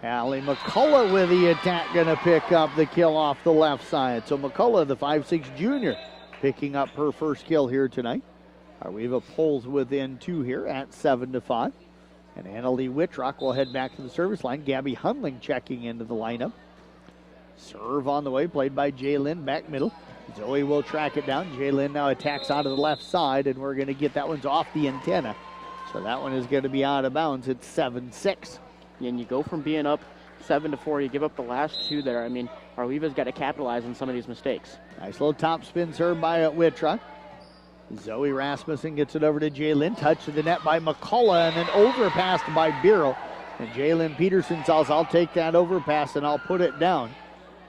Hallie McCullough with the attack, going to pick up the kill off the left side. So McCullough, the 5'6" junior, picking up her first kill here tonight. Arweva pulls within 2 here at 7-5. And Annalie Whitrock will head back to the service line. Gabby Hunling checking into the lineup. Serve on the way, played by Jalen, back middle. Zoe will track it down. Jalen now attacks out of the left side, and we're going to get that one's off the antenna. So that one is going to be out of bounds. It's 7-6. And you go from being up 7-4, you give up the last 2 there. I mean, Arweva's got to capitalize on some of these mistakes. Nice little top spin serve by Whitrock. Zoe Rasmussen gets it over to Jalen. Touch to the net by McCullough, and then overpassed by Bureau. And Jalen Peterson says, I'll take that overpass and I'll put it down.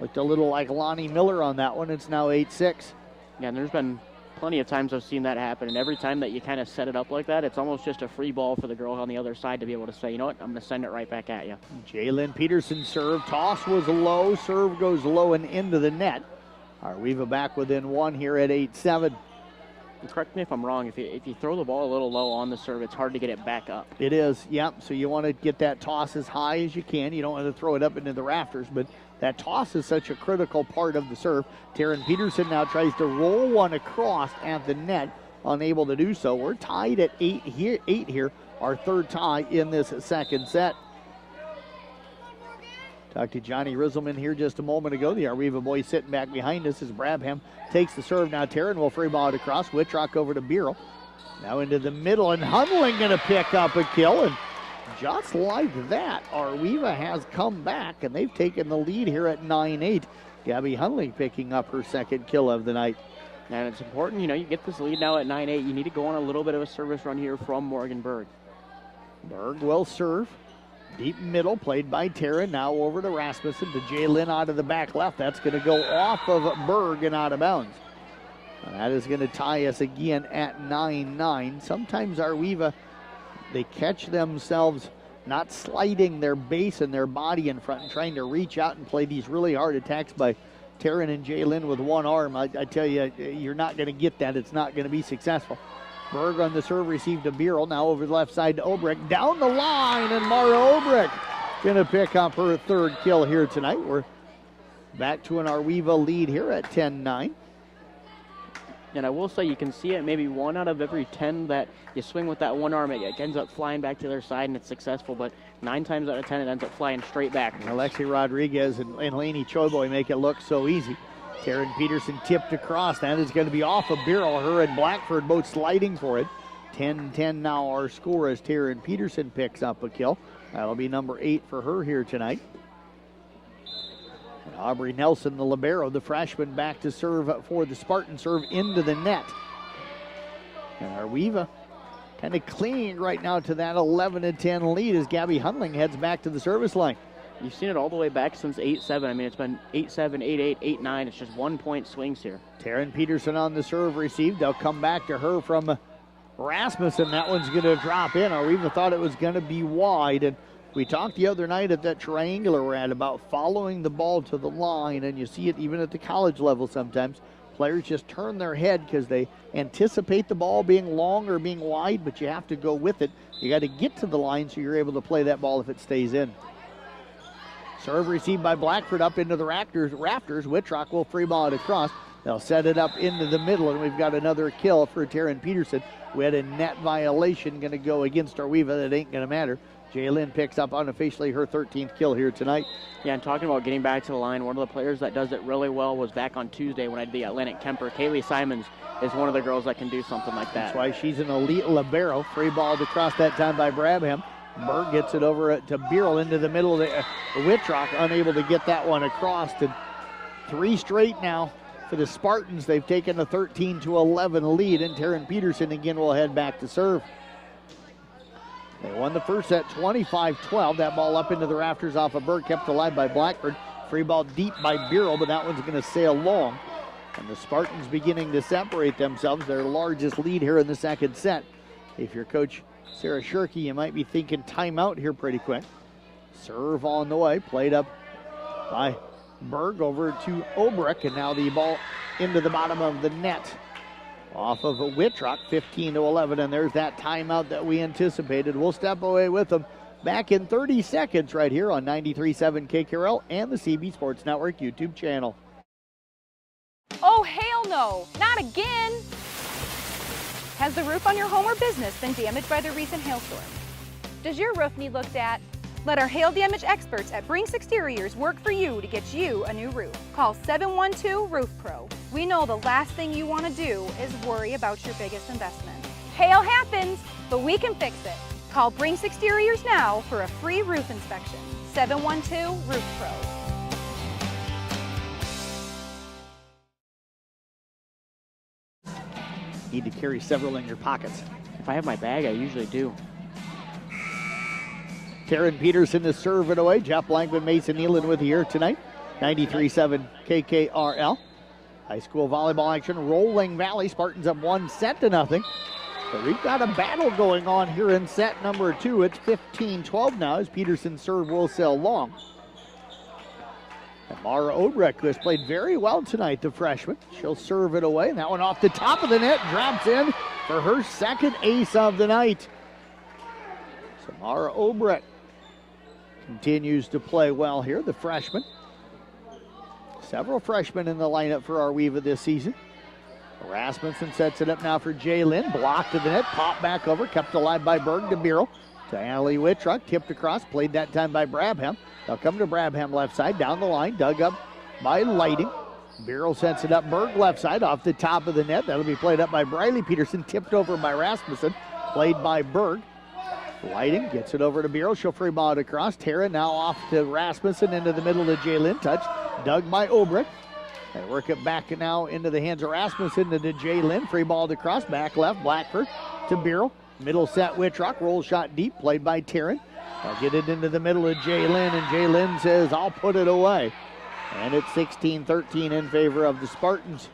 Looked a little like Lonnie Miller on that one. It's now 8-6. Yeah, and there's been plenty of times I've seen that happen, and every time that you kind of set it up like that, it's almost just a free ball for the girl on the other side to be able to say, you know what, I'm going to send it right back at you. Jalen Peterson serve. Toss was low. Serve goes low and into the net. Arweva back within 1 here at 8-7. Correct me if I'm wrong. If you throw the ball a little low on the serve, it's hard to get it back up. It is, yep. So you want to get that toss as high as you can. You don't want to throw it up into the rafters, but that toss is such a critical part of the serve. Taryn Peterson now tries to roll one across at the net, unable to do so. We're tied at 8 here, our third tie in this second set. Talked to Johnny Rizzleman here just a moment ago. The Arweva boys sitting back behind us as Brabham takes the serve. Now Taryn will free ball it across. Whitrock over to Bureau. Now into the middle, and Hunling going to pick up a kill. And just like that, Arweva has come back, and they've taken the lead here at 9-8. Gabby Hunling picking up her second kill of the night. And it's important, you know, you get this lead now at 9-8. You need to go on a little bit of a service run here from Morgan Berg. Berg will serve. Deep middle, played by Taryn. Now over to Rasmussen, to Jalen out of the back left. That's going to go off of Berg and out of bounds. And that is going to tie us again at 9-9. Sometimes Arweva, they catch themselves not sliding their base and their body in front and trying to reach out and play these really hard attacks by Taryn and Jalen with one arm. I tell you, you're not going to get that. It's not going to be successful. Berg on the serve, received to Bureau. Now over the left side to Obrecht. Down the line, and Mara Obrecht going to pick up her third kill here tonight. We're back to an Arweva lead here at 10-9. And I will say you can see it maybe 1 out of every 10 that you swing with that one arm, it ends up flying back to their side and it's successful, but 9 times out of 10 it ends up flying straight back. And Alexi Rodriguez and Lainey Choboy make it look so easy. Taryn Peterson tipped across. That is going to be off of Birrell. Her and Blackford both sliding for it. 10-10 now our score as Taryn Peterson picks up a kill. That'll be number 8 for her here tonight. And Aubrey Nelson, the libero, the freshman, back to serve for the Spartan, serve into the net. And Arweva kind of clinging right now to that 11-10 lead as Gabby Hundling heads back to the service line. You've seen it all the way back since 8-7. I mean, it's been 8-7, 8-8, 8-9. It's just 1-point swings here. Taryn Peterson on the serve received. They'll come back to her from Rasmussen. That one's going to drop in. Arweva thought it was going to be wide, and we talked the other night at that triangular we're at about following the ball to the line, and you see it even at the college level sometimes. Players just turn their head because they anticipate the ball being long or being wide, but you have to go with it. You got to get to the line so you're able to play that ball if it stays in. Serve received by Blackford up into the rafters. Wittrock will free ball it across. They'll set it up into the middle, and we've got another kill for Taryn Peterson. We had a net violation going to go against Arweva. That ain't going to matter. Jaylin picks up unofficially her 13th kill here tonight. Yeah, and talking about getting back to the line, one of the players that does it really well was back on Tuesday when I did the Atlantic Kemper. Kaylee Simons is one of the girls that can do something like that. That's why she's an elite libero. Free balled across that time by Brabham. Berg gets it over to Birrell into the middle of the Wittrock, unable to get that one across. And 3 straight now for the Spartans. They've taken a 13-11 lead, and Taryn Peterson again will head back to serve. They won the first set 25-12. That ball up into the rafters off of Berg, kept alive by Blackford. Free ball deep by Birrell, but that one's going to sail long. And the Spartans beginning to separate themselves, their largest lead here in the second set. If you're Coach Sarah Shirkey, you might be thinking timeout here pretty quick. Serve on the way, played up by Berg over to Obrick, and now the ball into the bottom of the net. Off of a Wittrock, 15-11, and there's that timeout that we anticipated. We'll step away with them back in 30 seconds right here on 93.7 KKRL and the CB Sports Network YouTube channel. Oh, hell no, not again! Has the roof on your home or business been damaged by the recent hailstorm? Does your roof need looked at? Let our hail damage experts at Brinks Exteriors work for you to get you a new roof. Call 712-ROOF-PRO. We know the last thing you want to do is worry about your biggest investment. Hail happens, but we can fix it. Call Brinks Exteriors now for a free roof inspection. 712-ROOF-PRO. Need to carry several in your pockets. If I have my bag, I usually do. Taryn Peterson is serving away. Jeff Blankman, Mason Nealon with you here tonight. 93.7 KKRL. High school volleyball action. Rolling Valley. Spartans up 1-0. But we've got a battle going on here in set number 2. It's 15-12 now as Peterson's serve will sail long. And Mara Obrecht has played very well tonight, the freshman. She'll serve it away. And that one off the top of the net. Drops in for her second ace of the night. So Mara Obrecht continues to play well here, the freshman. Several freshmen in the lineup for Arweva this season. Rasmussen sets it up now for Jaylin. Blocked to the net, popped back over, kept alive by Berg to Birrell. To Allie Wittrock, tipped across, played that time by Brabham. They'll come to Brabham left side, down the line, dug up by Lighting. Birrell sets it up, Berg left side, off the top of the net. That'll be played up by Briley Peterson, tipped over by Rasmussen, played by Berg. Lighting gets it over to Birrell. She'll free ball it across. Tara now off to Rasmussen into the middle to Jaylin. Touch dug by Obrecht. They work it back now into the hands of Rasmussen into Jaylin. Free ball across. Back left. Blackford to Birrell. Middle set Wittrock. Roll shot deep. Played by Taryn. They'll get it into the middle of Jaylin. And Jaylin says, I'll put it away. And it's 16-13 in favor of the Spartans.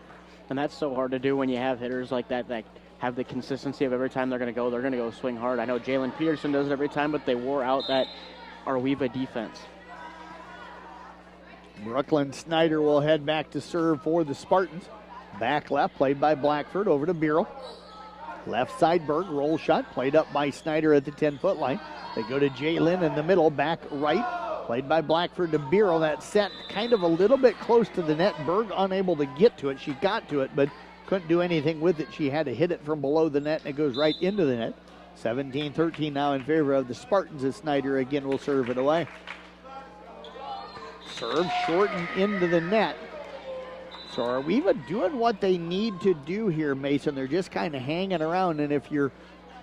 And that's so hard to do when you have hitters like that that have the consistency of every time they're going to go swing hard. I know Jalen Peterson does it every time, but they wore out that Arweva defense. Brooklyn Snyder will head back to serve for the Spartans. Back left, played by Blackford, over to Birrell. Left side, Berg, roll shot, played up by Snyder at the 10-foot line. They go to Jaylin in the middle, back right Played by Blackford to Bureau. That set kind of a little bit close to the net. Berg unable to get to it. She got to it, but couldn't do anything with it. She had to hit it from below the net, and it goes right into the net. 17-13 now in favor of the Spartans as Snyder again will serve it away. Serve short and into the net. So Arweva doing what they need to do here, Mason. They're just kind of hanging around, and if you're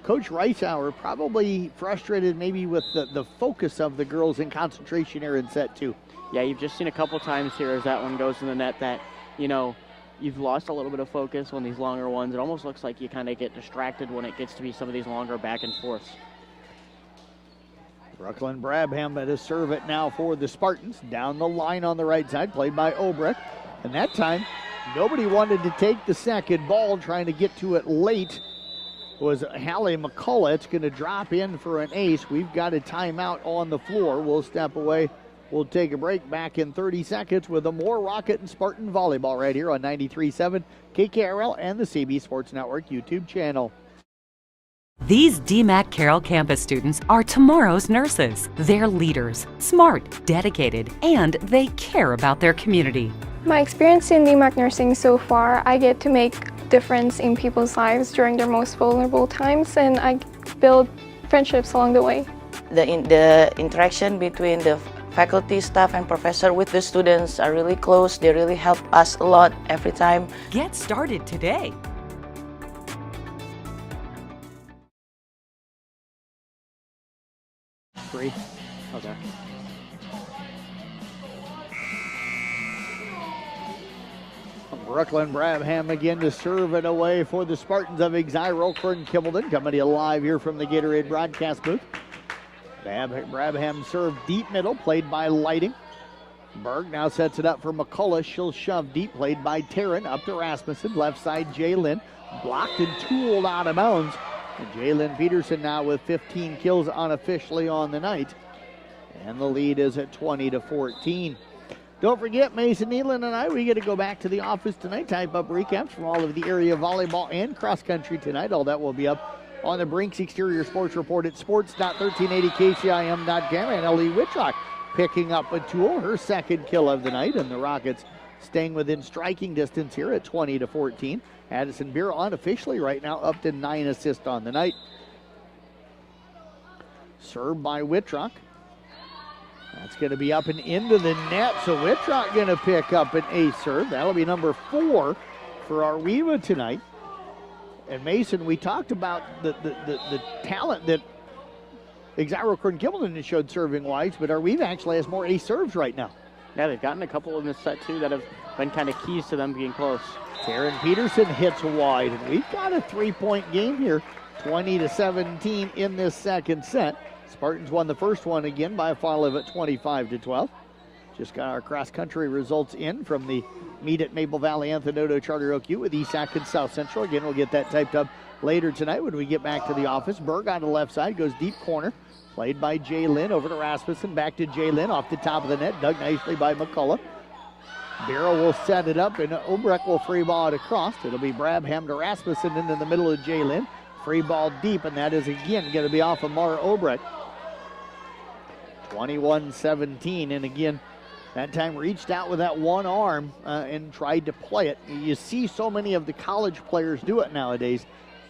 Coach Reichauer, probably frustrated maybe with the focus of the girls in concentration here in set 2. Yeah, you've just seen a couple times here as that one goes in the net that, you know, you've lost a little bit of focus on these longer ones. It almost looks like you kind of get distracted when it gets to be some of these longer back and forths. Brooklyn Brabham to serve it now for the Spartans. Down the line on the right side, played by Obrecht. And that time, nobody wanted to take the second ball, trying to get to it late was Hallie McCullough. It's going to drop in for an ace. We've got a timeout on the floor. We'll step away. We'll take a break. Back in 30 seconds with a more Rocket and Spartan volleyball right here on 93.7 KKRL and the CB Sports Network YouTube channel. These DMAC Carroll campus students are tomorrow's nurses. They're leaders, smart, dedicated, and they care about their community. My experience in DMAC nursing so far, I get to make difference in people's lives during their most vulnerable times, and I build friendships along the way. The interaction between the faculty, staff, and professor with the students are really close. They really help us a lot every time. Get started today. Free. Okay. Brooklyn Brabham again to serve it away for the Spartans of Exira-EHK Kimballton. Coming to you live here from the Gatorade broadcast booth. Brabham served deep middle, played by Lighting. Berg now sets it up for McCullough. She'll shove deep, played by Taryn. Up to Rasmussen, left side Jalen. Blocked and tooled out of bounds. And Jalen Peterson now with 15 kills unofficially on the night. And the lead is at 20-14. Don't forget, Mason Nealon and I, we get to go back to the office tonight, type up recaps from all of the area volleyball and cross country tonight. All that will be up on the Brinks Exterior Sports Report at sports.1380kcim.com. And Ellie Whitrock picking up a tool, her second kill of the night, and the Rockets staying within striking distance here at 20-14. Addison Bureau unofficially right now up to 9 assists on the night. Served by Whitrock. That's going to be up and into the net, so Whitrock going to pick up an ace serve. That'll be number 4 for Arweva tonight. And Mason, we talked about the talent that Exira-EHK Kimballton has showed serving-wise, but Arweva actually has more ace serves right now. Yeah, they've gotten a couple in this set, too, that have been kind of keys to them being close. Taryn Peterson hits wide, and we've got a 3-point game here, 20-17 in this second set. Spartans won the first one again by a final of 25-12. Just got our cross-country results in from the meet at Maple Valley Anthony Charter Oak U with ESAC and South Central. Again, we'll get that typed up later tonight when we get back to the office. Berg on the left side, goes deep corner. Played by Jay Lynn, over to Rasmussen, back to Jay Lynn, off the top of the net, dug nicely by McCullough. Barrow will set it up, and Obrecht will free ball it across. It'll be Brabham to Rasmussen into the middle of Jay Lynn. Free ball deep, and that is again going to be off of Mara Obrecht. 21-17, and again, that time reached out with that one arm and tried to play it. You see so many of the college players do it nowadays,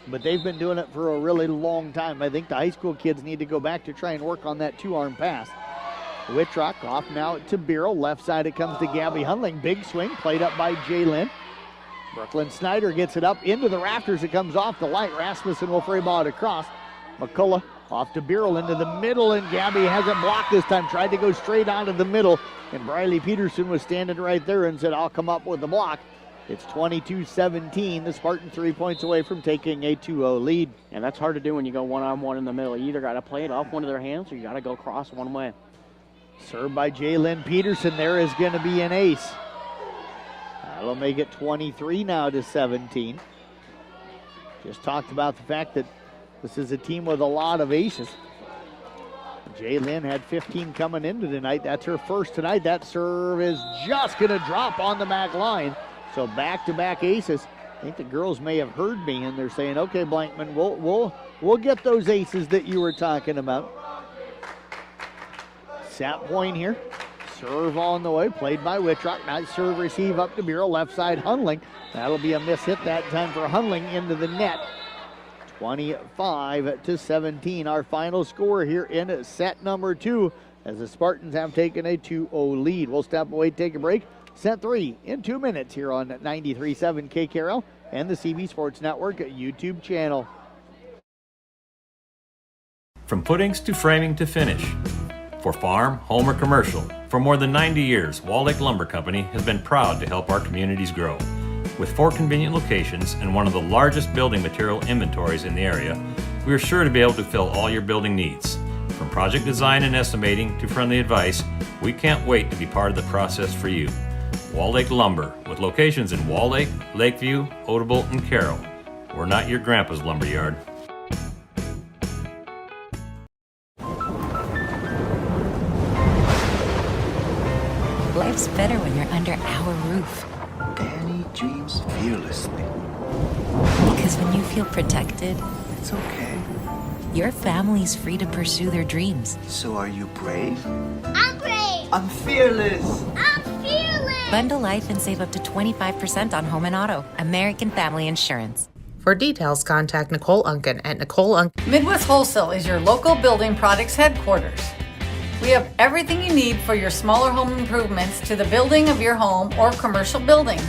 but they've been doing it for a really long time. I think the high school kids need to go back to try and work on that 2-arm pass. Whitrock off now to Bureau. Left side it comes to Gabby Hunling. Big swing played up by Jay Lynn. Brooklyn Snyder gets it up into the rafters. It comes off the light. Rasmussen will free ball it across. McCullough off to Bureau into the middle, and Gabby hasn't blocked this time. Tried to go straight onto the middle, and Briley Peterson was standing right there and said, I'll come up with the block. It's 22-17. The Spartans 3 points away from taking a 2-0 lead. And that's hard to do when you go one-on-one in the middle. You either got to play it off one of their hands or you got to go cross one way. Served by Jalen Peterson. There is going to be an ace. That'll make it 23 now to 17. Just talked about the fact that this is a team with a lot of aces. Jay Lynn had 15 coming into tonight. That's her first tonight. That serve is just going to drop on the back line. So back-to-back aces. I think the girls may have heard me, and they're saying, okay, Blankman, we'll get those aces that you were talking about. Set point here. Serve on the way, played by Wittrock. Nice serve receive up to Bureau, left side Hunling. That'll be a miss hit that time for Hunling into the net. 25-17, our final score here in set number 2, as the Spartans have taken a 2-0 lead. We'll step away, take a break. Set 3 in 2 minutes here on 93.7 KKRL and the CB Sports Network YouTube channel. From footings to framing to finish. For farm, home, or commercial, for more than 90 years, Wall Lake Lumber Company has been proud to help our communities grow. With 4 convenient locations and one of the largest building material inventories in the area, we are sure to be able to fill all your building needs. From project design and estimating to friendly advice, we can't wait to be part of the process for you. Wall Lake Lumber, with locations in Wall Lake, Lakeview, Odebolt, and Carroll. We're not your grandpa's lumberyard. Life's better when you're under our roof. Danny dreams fearlessly. Because when you feel protected, It's okay. your family's free to pursue their dreams. So are you brave? I'm brave. I'm fearless. I'm fearless. Bundle life and save up to 25% on home and auto. American Family Insurance. For details, contact Nicole Unken at Nicole Unken. Midwest Wholesale is your local building products headquarters. We have everything you need for your smaller home improvements to the building of your home or commercial building.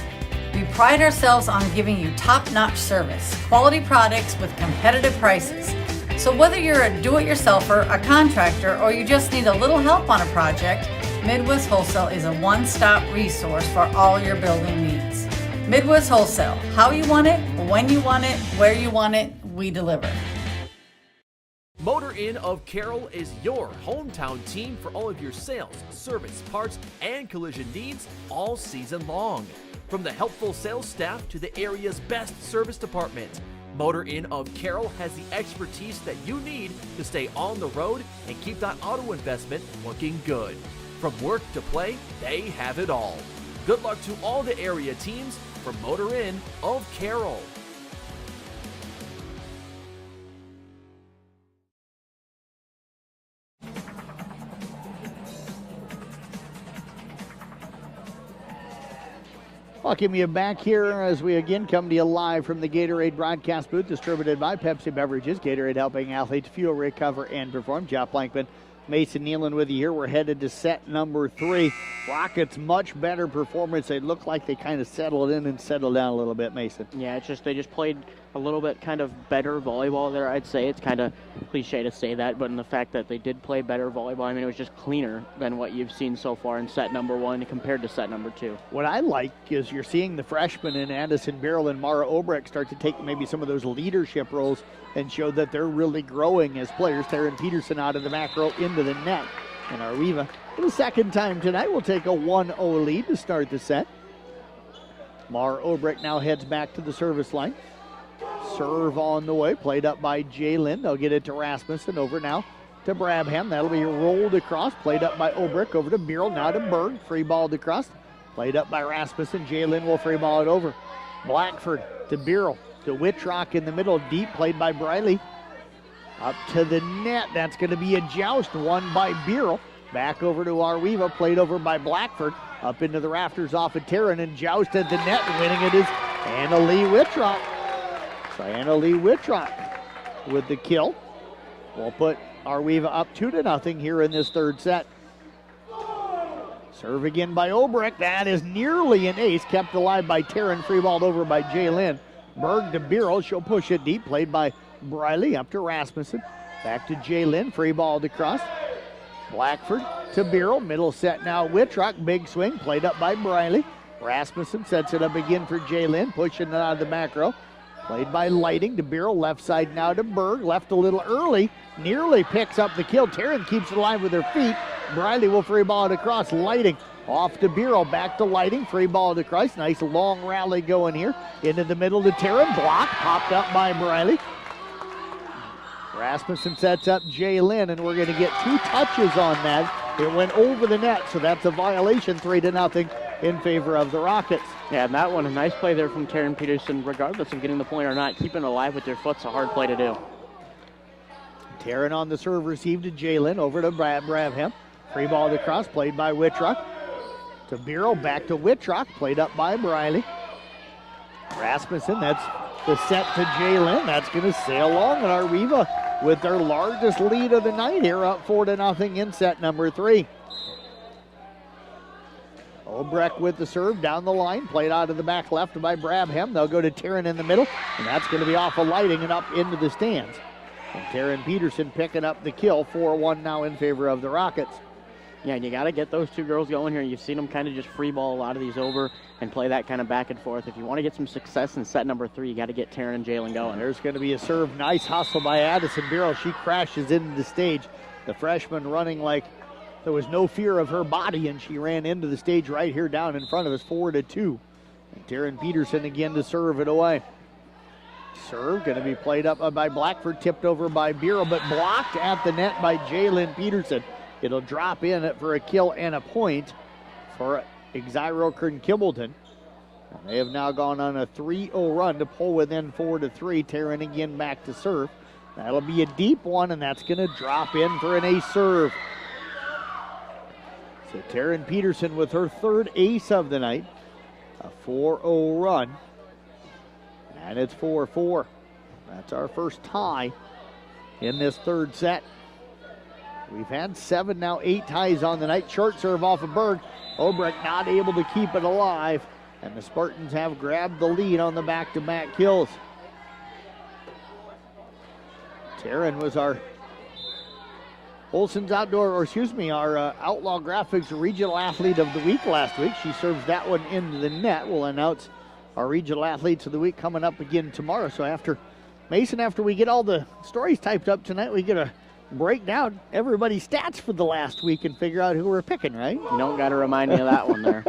We pride ourselves on giving you top-notch service, quality products with competitive prices. So whether you're a do-it-yourselfer, a contractor, or you just need a little help on a project, Midwest Wholesale is a one-stop resource for all your building needs. Midwest Wholesale, how you want it, when you want it, where you want it, we deliver. Motor Inn of Carroll is your hometown team for all of your sales, service, parts, and collision needs all season long. From the helpful sales staff to the area's best service department, Motor Inn of Carroll has the expertise that you need to stay on the road and keep that auto investment looking good. From work to play, they have it all. Good luck to all the area teams from Motor Inn of Carroll. Welcome you back here as we again come to you live from the Gatorade broadcast booth, distributed by Pepsi Beverages. Gatorade helping athletes fuel, recover, and perform. Jeff Blankman, Mason Nealon with you here. We're headed to set number 3. Rockets much better performance. They look like they kind of settled in and settled down a little bit, Mason. Yeah, it's just they just played a little bit kind of better volleyball there, I'd say. It's kind of cliche to say that, but in the fact that they did play better volleyball, I mean, it was just cleaner than what you've seen so far in set number 1 compared to set number 2. What I like is you're seeing the freshmen in Addison Beryl and Mara Obrecht start to take maybe some of those leadership roles and show that they're really growing as players. Taryn Peterson out of the back row into the net. And Arweva, for the second time tonight, will take a 1-0 lead to start the set. Mara Obrecht now heads back to the service line. Serve on the way, played up by Jalen. They'll get it to Rasmussen, over now to Brabham. That'll be rolled across, played up by Obrecht, over to Beryl, now to Berg. Free balled across, played up by Rasmussen. Jalen will free ball it over. Blackford to Beryl, to Wittrock in the middle, deep, played by Briley. Up to the net, that's going to be a joust, won by Beryl. Back over to Arweva, played over by Blackford. Up into the rafters off of Taryn, and joust at the net, and winning it is Anna Lee Wittrock. So Anna Lee Wittrock with the kill. We'll put Arweva up 2-0 here in this third set. Serve again by Obrecht. That is nearly an ace, kept alive by Taryn, free balled over by Jalen. Berg to Beryl, she'll push it deep, played by Briley, up to Rasmussen. Back to Jalen, free balled across. Blackford to Beryl, middle set now. Wittrock, big swing, played up by Briley. Rasmussen sets it up again for Jalen, pushing it out of the back row. Played by Lighting to Beryl, left side now to Berg, left a little early, nearly picks up the kill. Taryn keeps it alive with her feet. Briley will free ball it across. Lighting off to Beryl, back to Lighting, free ball it across. Nice long rally going here. Into the middle to Taryn, block, popped up by Briley. Rasmussen sets up Jalen, and we're going to get 2 touches on that. It went over the net, so that's a violation, 3-0 in favor of the Rockets. Yeah, and that one, a nice play there from Taryn Peterson, regardless of getting the point or not. Keeping it alive with your foot's a hard play to do. Taryn on the serve, received to Jalen, over to Brabham. Free ball to cross, played by Wittrock. To Bureau, back to Wittrock, played up by Briley. Rasmussen, that's the set to Jalen. That's going to sail along, and Arviva with their largest lead of the night here, up 4-0 in set number 3. Obrecht with the serve down the line, played out of the back left by Brabham. They'll go to Taryn in the middle, and that's going to be off of Lighting and up into the stands. And Taryn Peterson picking up the kill, 4-1 now in favor of the Rockets. Yeah, and you got to get those two girls going here. You've seen them kind of just free ball a lot of these over and play that kind of back and forth. If you want to get some success in set number 3, you got to get Taryn and Jalen going. And there's going to be a serve. Nice hustle by Addison Bureau. She crashes into the stage. The freshman running like there was no fear of her body, and she ran into the stage right here down in front of us, 4-2. And Taryn Peterson again to serve it away. Serve going to be played up by Blackford, tipped over by Bureau, but blocked at the net by Jalen Peterson. It'll drop in for a kill and a point for Exira-EHK. They have now gone on a 3-0 run to pull within 4-3. Taryn again back to serve. That'll be a deep one, and that's going to drop in for an ace serve. So Taryn Peterson with her third ace of the night. A 4-0 run. And it's 4-4. That's our first tie in this third set. We've had 7, now 8 ties on the night. Short serve off of Berg. Obrecht not able to keep it alive. And the Spartans have grabbed the lead on the back-to-back kills. Taryn was our Olson's Outdoor, our Outlaw Graphics Regional Athlete of the Week last week. She serves that one into the net. We'll announce our Regional Athletes of the Week coming up again tomorrow. So after we get all the stories typed up tonight, we get a break down everybody's stats for the last week and figure out who we're picking, right? You don't got to remind me of that one there.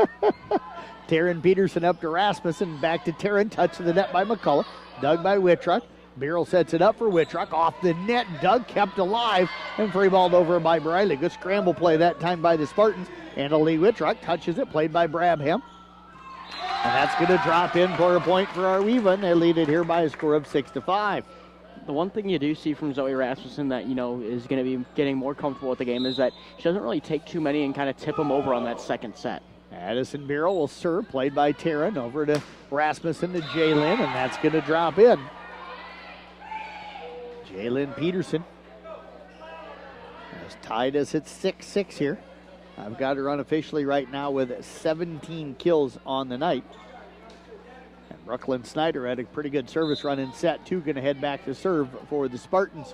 Taryn Peterson up to Rasmussen, back to Taryn, touch to the net by McCullough, dug by Wittrock. Beryl sets it up for Wittrock, off the net, Doug kept alive, and free balled over by Briley. Good scramble play that time by the Spartans, and Lee Wittrock touches it, played by Brabham. And that's going to drop in for a point for Arviva, and they lead it here by a score of 6-5. The one thing you do see from Zoe Rasmussen that, is going to be getting more comfortable with the game is that she doesn't really take too many and kind of tip them over on that second set. Addison Bureau will serve, played by Taryn, over to Rasmussen to Jalen, and that's going to drop in. Jalen Peterson has tied us at 6-6 here. I've got her unofficially right now with 17 kills on the night. And Brooklyn Snyder had a pretty good service run in set 2, going to head back to serve for the Spartans.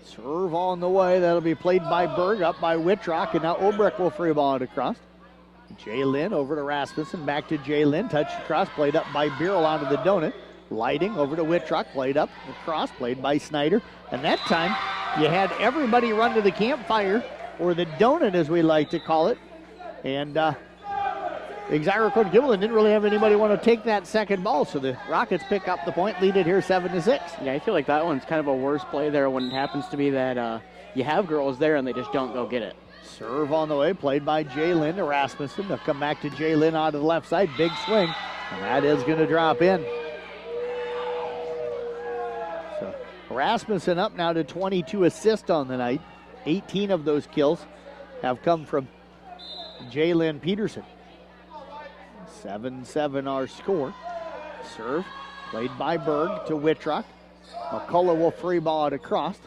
Serve on the way, that'll be played by Berg, up by Wittrock, and now Obrecht will free ball it across. Jalen over to Rasmussen, back to Jalen, touched across, played up by Beryl out of the donut. Lighting over to Wittrock, played up across, played by Snyder. And that time, you had everybody run to the campfire, or the donut as we like to call it. And Exira-EHK didn't really have anybody want to take that second ball, so the Rockets pick up the point, lead it here 7-6. Yeah, I feel like that one's kind of a worse play there when it happens to be that you have girls there and they just don't go get it. Serve on the way, played by Jalen to Rasmussen. They'll come back to Jalen out of the left side, big swing, and that is going to drop in. So Rasmussen up now to 22 assists on the night. 18 of those kills have come from Jalen Peterson. 7-7 our score. Serve played by Berg to Wittrock. McCullough will free ball it across.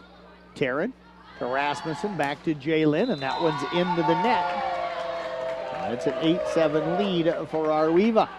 Taryn to Rasmussen, back to Jalen, and that one's into the net. That's an 8-7 lead for Arviva.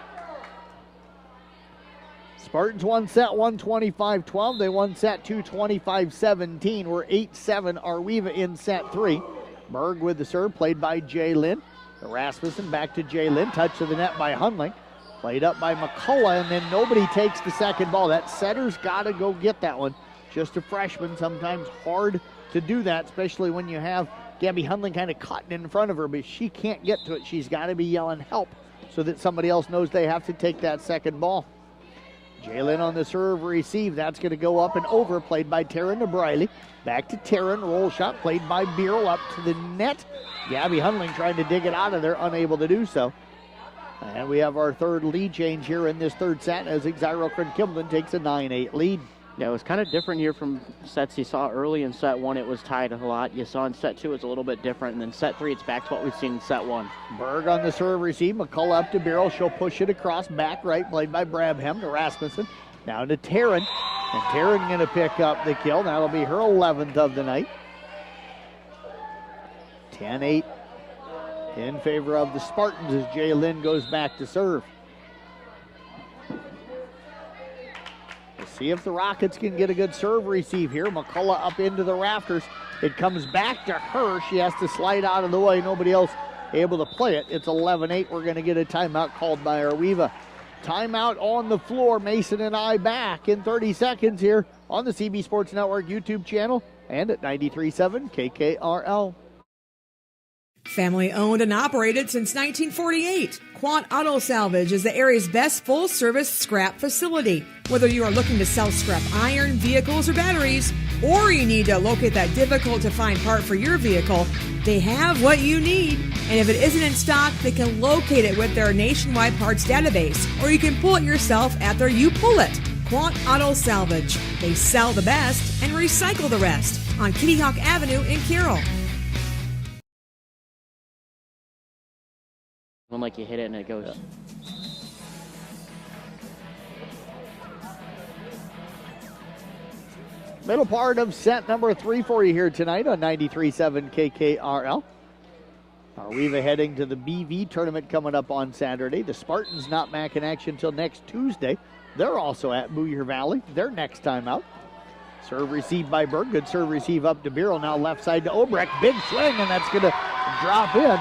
Spartans won set 1, 25-12. They won set 2, 25-17. We're 8-7 Arviva in set 3. Berg with the serve, played by Jalen. Rasmussen back to Jalen, touch to the net by Hunling. Played up by McCullough, and then nobody takes the second ball. That setter's got to go get that one. Just a freshman, sometimes hard to do that, especially when you have Gabby Hunling kind of cutting in front of her, but she can't get to it. She's got to be yelling help so that somebody else knows they have to take that second ball. Jalen on the serve receive. That's going to go up and over, played by Taryn to Briley. Back to Taryn, roll shot played by Beryl up to the net. Gabby Hunling trying to dig it out of there, unable to do so. And we have our third lead change here in this third set as Exira-EHK takes a 9-8 lead. Yeah, it was kind of different here from sets you saw early in set 1. It was tied a lot. You saw in set 2 it's a little bit different, and then set 3 it's back to what we've seen in set 1. Berg on the serve receive. McCullough up to Beryl. She'll push it across back right, played by Brabham to Rasmussen. Now to Taryn. And Taryn going to pick up the kill. That'll be her 11th of the night. 10-8 in favor of the Spartans as Jay Lynn goes back to serve. We'll see if the Rockets can get a good serve receive here. McCullough up into the rafters. It comes back to her. She has to slide out of the way. Nobody else able to play it. It's 11-8. We're going to get a timeout called by Arweva. Timeout on the floor. Mason and I back in 30 seconds here on the CB Sports Network YouTube channel and at 93.7 KKRL. Family owned and operated since 1948, Quant Auto Salvage is the area's best full-service scrap facility. Whether you are looking to sell scrap iron, vehicles, or batteries, or you need to locate that difficult-to-find part for your vehicle, they have what you need. And if it isn't in stock, they can locate it with their nationwide parts database, or you can pull it yourself at their You Pull It. Quant Auto Salvage. They sell the best and recycle the rest on Kitty Hawk Avenue in Carroll. When like you hit it and it goes. Middle part of set number 3 for you here tonight on 93.7 KKRL. Arweva heading to the BV tournament coming up on Saturday. The Spartans not back in action until next Tuesday. They're also at Boyer Valley. Their next time out. Serve received by Berg. Good serve receive up to Beryl. Now left side to Obrecht. Big swing, and that's going to drop in.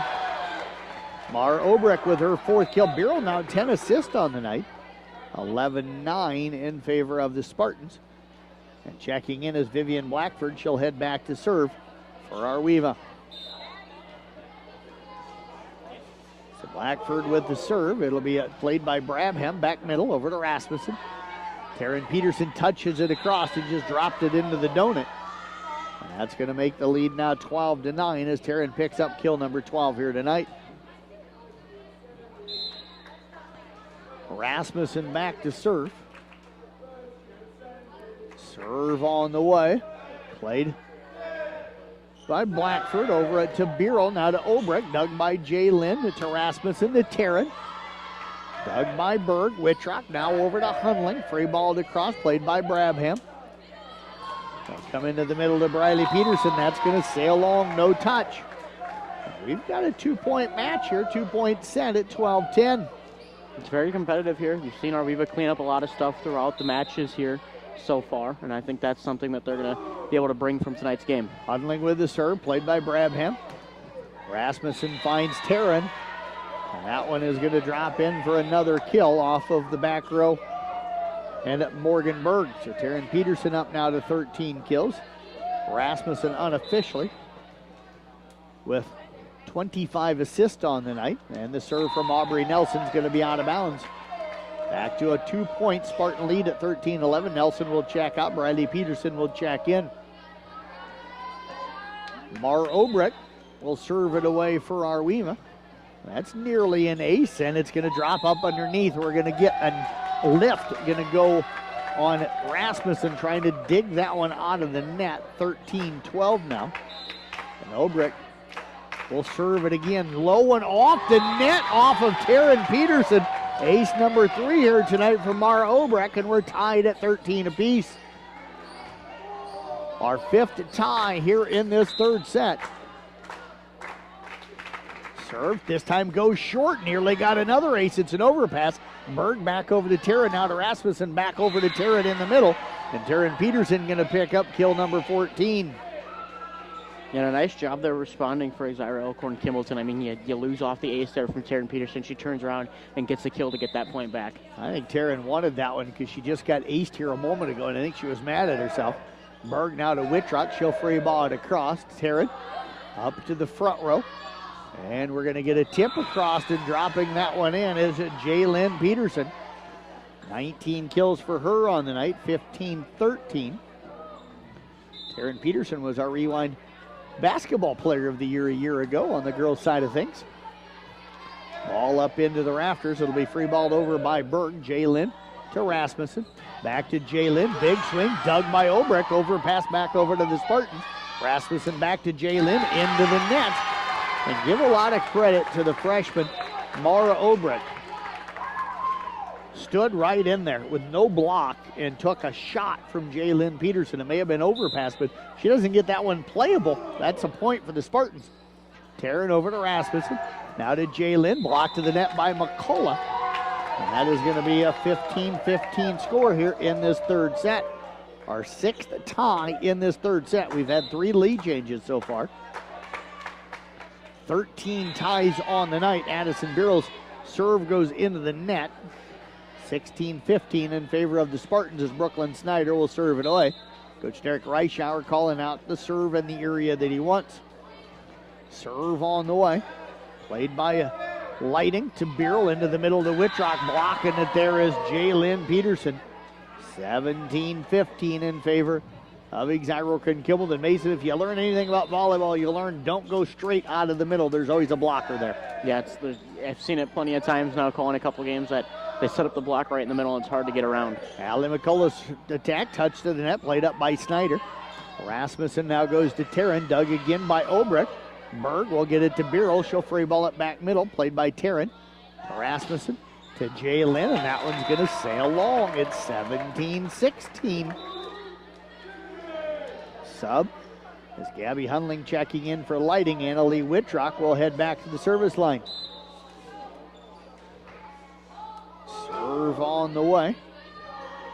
Mara Obrecht with her 4th kill. Beryl now 10 assists on the night. 11-9 in favor of the Spartans. And checking in is Vivian Blackford. She'll head back to serve for Arweva. So Blackford with the serve. It'll be played by Brabham. Back middle over to Rasmussen. Taryn Peterson touches it across and just dropped it into the donut. And that's going to make the lead now 12-9 as Taryn picks up kill number 12 here tonight. Rasmussen back to serve. Serve on the way. Played by Blackford over it to Beryl. Now to Obrecht. Dug by Jay Lynn. To Rasmussen to Taryn. Dug by Berg. Wittrock now over to Hunling. Free ball across. Played by Brabham. They'll come into the middle to Briley Peterson. That's going to sail along. No touch. We've got a 2-point match here. 2-point set at 12-10. It's very competitive here. You've seen Arweva clean up a lot of stuff throughout the matches here so far, and I think that's something that they're going to be able to bring from tonight's game. Hunling with the serve, played by Brabham. Rasmussen finds Taryn, and that one is going to drop in for another kill off of the back row and Morgan Berg. So Taryn Peterson up now to 13 kills. Rasmussen unofficially with 25 assists on the night, and the serve from Aubrey Nelson's going to be out of bounds. Back to a 2-point Spartan lead at 13-11. Nelson will check out. Bradley Peterson will check in. Mar Obrecht will serve it away for Arweva. That's nearly an ace, and it's going to drop up underneath. We're going to get a lift. Going to go on Rasmussen trying to dig that one out of the net. 13-12 now. And Obrecht will serve it again. Low and off the net off of Taryn Peterson. Ace number 3 here tonight for Mara Obrecht, and we're tied at 13 apiece. Our 5th tie here in this 3rd set. Serve, this time goes short, nearly got another ace. It's an overpass. Berg back over to Taryn, now to Rasmussen, back over to Taryn in the middle. And Taryn Peterson going to pick up kill number 14. Yeah, a nice job there responding for Exira Elkhorn Kimballton. I mean, you lose off the ace there from Taryn Peterson. She turns around and gets the kill to get that point back. I think Taryn wanted that one because she just got aced here a moment ago, and I think she was mad at herself. Berg now to Wittrock. She'll free ball it across. Taryn up to the front row. And we're going to get a tip across, and dropping that one in is Jaylyn Peterson. 19 kills for her on the night, 15-13. Taryn Peterson was our Rewind Basketball Player of the Year a year ago on the girls' side of things. Ball up into the rafters. It'll be free balled over by Berg. Jaylyn to Rasmussen. Back to Jalen. Big swing. Dug by Obrecht. Over pass back over to the Spartans. Rasmussen back to Jalen. Into the net. And give a lot of credit to the freshman, Mara Obrecht. Stood right in there with no block and took a shot from Jalen Peterson. It may have been overpass, but she doesn't get that one playable. That's a point for the Spartans. Tearing over to Rasmussen. Now to Jalen. Blocked to the net by McCullough. And that is going to be a 15-15 score here in this third set. Our 6th tie in this third set. We've had 3 lead changes so far. 13 ties on the night. Addison Birrell's serve goes into the net. 16-15 in favor of the Spartans as Brooklyn Snyder will serve it away. Coach Derek Reischauer calling out the serve in the area that he wants. Serve on the way. Played by Lighting to Birrell into the middle to Wittrock. Blocking it there is Jalen Peterson. 17-15 in favor of Exira-EHK. Mason, if you learn anything about volleyball, you learn don't go straight out of the middle. There's always a blocker there. Yeah, I've seen it plenty of times now, calling a couple games that they set up the block right in the middle and it's hard to get around. Allie McCullough's attack, touch to the net, played up by Snyder. Rasmussen now goes to Taryn, dug again by Obrecht. Berg will get it to Birrell. She'll free ball it back middle, played by Taryn. Rasmussen to Jalen, and that one's going to sail long. It's 17-16. Sub as Gabby Hunling checking in for Lighting. Annalie Wittrock will head back to the service line. Serve on the way.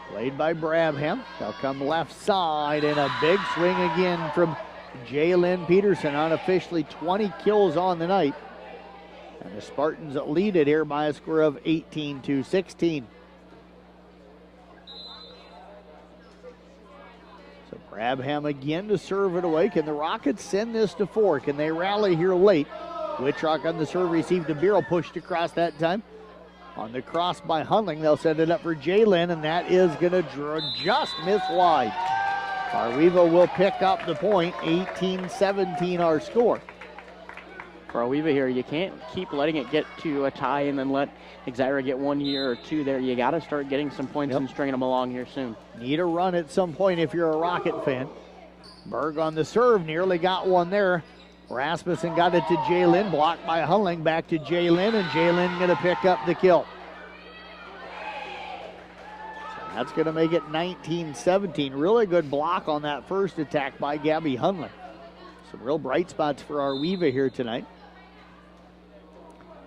Played by Brabham. They'll come left side, and a big swing again from Jalen Peterson. Unofficially 20 kills on the night. And the Spartans lead it here by a score of 18-16. So Brabham again to serve it away. Can the Rockets send this to 4? Can they rally here late? Wittrock on the serve, received to Birrell, pushed across that time. On the cross by Hunling, they'll send it up for Jalen, and that is going to just miss wide. Arweva will pick up the point, 18-17 our score. For Arweva here, you can't keep letting it get to a tie and then let Exira get 1 year or 2 there. You got to start getting some points and stringing them along here soon. Need a run at some point if you're a Rocket fan. Berg on the serve, nearly got one there. Rasmussen got it to Jalen, blocked by Hunling, back to Jalen, and Jalen going to pick up the kill. So that's going to make it 19-17. Really good block on that first attack by Gabby Hunling. Some real bright spots for Arweva here tonight.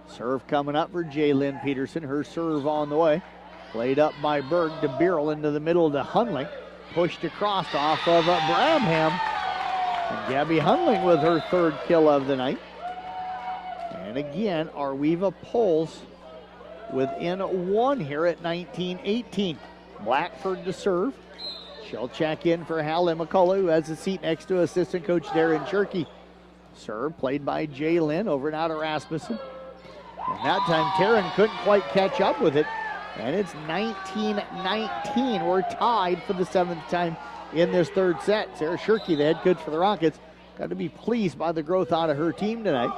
Serve coming up for Jalen Peterson. Her serve on the way. Played up by Berg to Birrell into the middle to Hunling. Pushed across off of Brabham. And Gabby Hunling with her 3rd kill of the night. And again, Arweva pulls within 1 here at 19-18. Blackford to serve. She'll check in for Hallie McCullough, who has a seat next to assistant coach Darren Shirkey. Serve played by Jalen over now to Rasmussen. And that time Taryn couldn't quite catch up with it. And it's 19-19. We're tied for the 7th time in this third set. Sarah Shirkey, the head coach for the Rockets, got to be pleased by the growth out of her team tonight.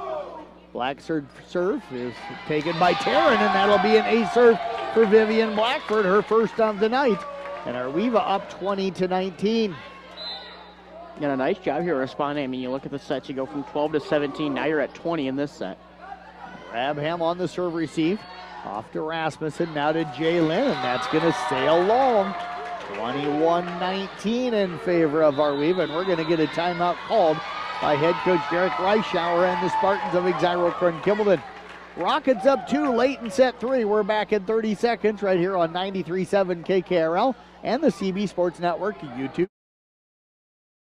Blackford serve is taken by Taryn, and that'll be an ace serve for Vivian Blackford, her first of the night. And Arweva up 20-19. Got a nice job here responding. I mean, you look at the sets, you go from 12 to 17. Now you're at 20 in this set. Brabham on the serve receive. Off to Rasmussen, now to Jalen, and that's going to sail long. 21-19 in favor of Arweva, and we're going to get a timeout called by head coach Derek Reischauer and the Spartans of Exira-EHK. Rockets up 2 late in set 3. We're back in 30 seconds right here on 93.7 KKRL and the CB Sports Network YouTube.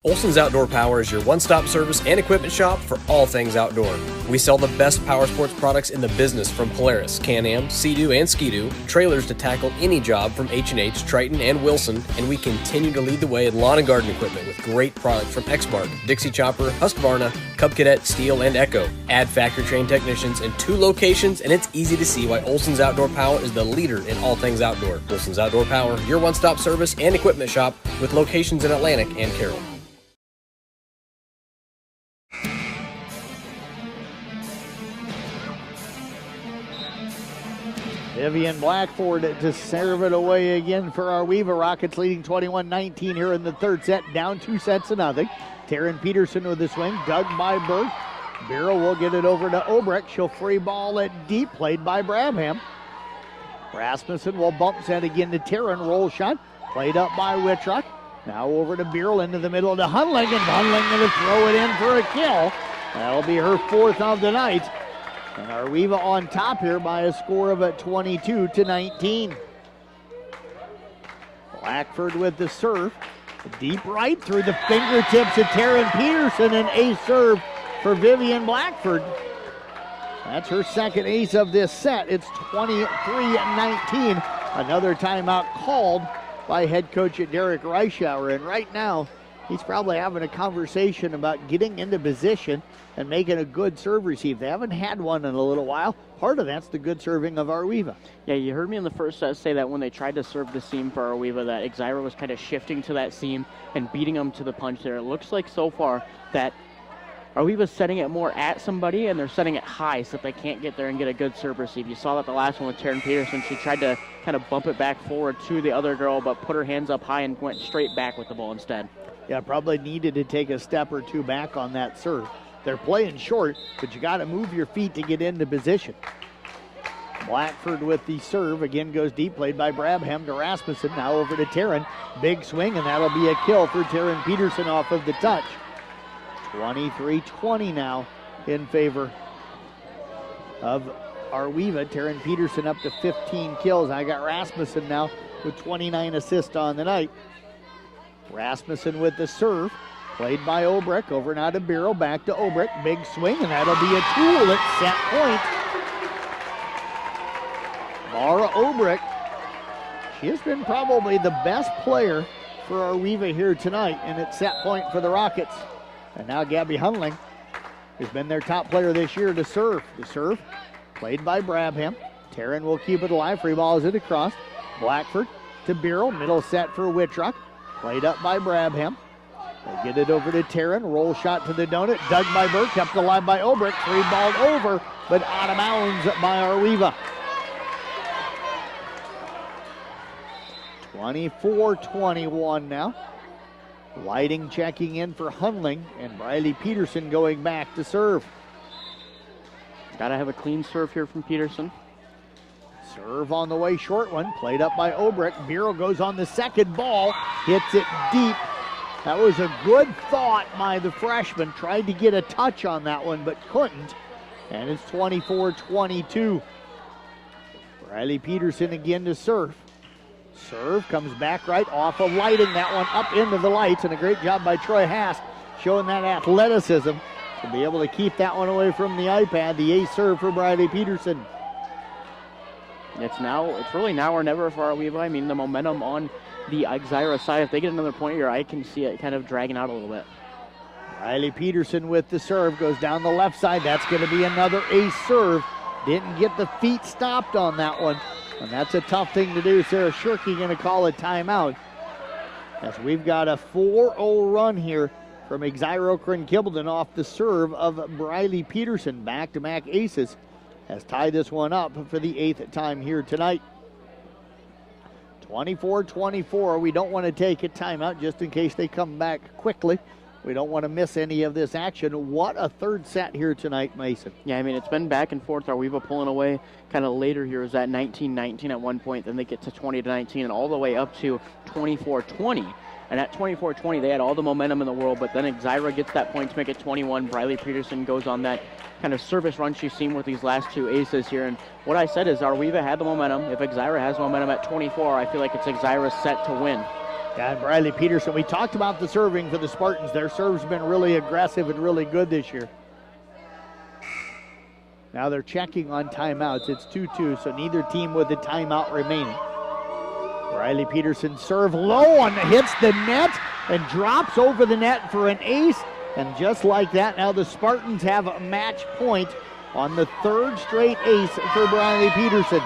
Olson's Outdoor Power is your one-stop service and equipment shop for all things outdoor. We sell the best power sports products in the business, from Polaris, Can-Am, Sea-Doo, and Ski-Doo, trailers to tackle any job from H&H, Triton, and Wilson, and we continue to lead the way in lawn and garden equipment with great products from Exmark, Dixie Chopper, Husqvarna, Cub Cadet, Steel, and Echo. Add factory-trained technicians in 2 locations, and it's easy to see why Olson's Outdoor Power is the leader in all things outdoor. Olson's Outdoor Power, your one-stop service and equipment shop with locations in Atlantic and Carroll. Vivian Blackford to serve it away again for our Arweva Rockets, leading 21-19 here in the third set, down 2-0. Taryn Peterson with the swing, dug by Berg. Bureau will get it over to Obrecht. She'll free ball it deep, played by Brabham. Rasmussen will bump set again to Taryn, roll shot, played up by Wittrock. Now over to Beerl, into the middle to Hunling, and Hunling going to throw it in for a kill. That'll be her fourth of the night. And Arweva on top here by a score of 22-19. Blackford with the serve. Deep right through the fingertips of Taryn Peterson, and ace serve for Vivian Blackford. That's her second ace of this set. It's 23-19. Another timeout called by head coach Derek Reischauer. And right now, he's probably having a conversation about getting into position and making a good serve receive. They haven't had one in a little while. Part of that's the good serving of Arweva. Yeah, you heard me in the first set say that when they tried to serve the seam for Arweva, that Exira was kind of shifting to that seam and beating them to the punch there. It looks like so far that Arweva's setting it more at somebody, and they're setting it high so that they can't get there and get a good serve receive. You saw that the last one with Taryn Peterson. She tried to kind of bump it back forward to the other girl, but put her hands up high and went straight back with the ball instead. Yeah, probably needed to take a step or two back on that serve. They're playing short, but you got to move your feet to get into position. Blackford with the serve, again goes deep, played by Brabham to Rasmussen. Now over to Taryn. Big swing, and that'll be a kill for Taryn Peterson off of the touch. 23-20 now in favor of Arweva. Taryn Peterson up to 15 kills. I got Rasmussen now with 29 assists on the night. Rasmussen with the serve, played by Obrecht. Over now to Bureau, back to Obrecht. Big swing, and that'll be a tool at set point. Mara Obrecht, she has been probably the best player for Arweva here tonight, and it's set point for the Rockets. And now Gabby Hunling has been their top player this year to serve. The serve, played by Brabham. Taryn will keep it alive, free balls it across. Blackford to Bureau, middle set for Wittrock. Played up by Brabham. They get it over to Taryn. Roll shot to the donut. Dug by Burke. Kept alive by Obrecht. Three balled over, but out of bounds by Arweva. 24-21 now. Lighting checking in for Hunling, and Briley Peterson going back to serve. Got to have a clean serve here from Peterson. Serve on the way, short one, played up by Obrecht. Bureau goes on the second ball, hits it deep. That was a good thought by the freshman. Tried to get a touch on that one, but couldn't. And it's 24-22. Riley Peterson again to serve. Serve comes back right off of Lighting. That one up into the lights, and a great job by Troy Hask showing that athleticism to be able to keep that one away from the iPad. The ace serve for Riley Peterson. It's really now or never for Arweva. I mean, the momentum on the Exira side, if they get another point here, I can see it kind of dragging out a little bit. Riley Peterson with the serve goes down the left side. That's going to be another ace serve. Didn't get the feet stopped on that one, and that's a tough thing to do. Sarah Shirky going to call a timeout, as we've got a 4-0 run here from Exira Kimballton off the serve of Riley Peterson. Back-to-back aces has tied this one up for the 8th time here tonight. 24-24. We don't want to take a timeout just in case they come back quickly. We don't want to miss any of this action. What a third set here tonight, Mason. Yeah, I mean, it's been back and forth. Arweva pulling away kind of later here. It was at 19-19 at one point. Then they get to 20-19 and all the way up to 24-20. And at 24-20, they had all the momentum in the world, but then Exira gets that point to make it 21. Briley Peterson goes on that kind of service run she's seen with these last two aces here. And what I said is Arweva had the momentum. If Exira has momentum at 24, I feel like it's Exira's set to win. And Briley Peterson, we talked about the serving for the Spartans. Their serve's been really aggressive and really good this year. Now they're checking on timeouts. It's 2-2, so neither team with a timeout remaining. Briley Peterson serve low and hits the net and drops over the net for an ace. And just like that, now the Spartans have a match point on the third straight ace for Briley Peterson.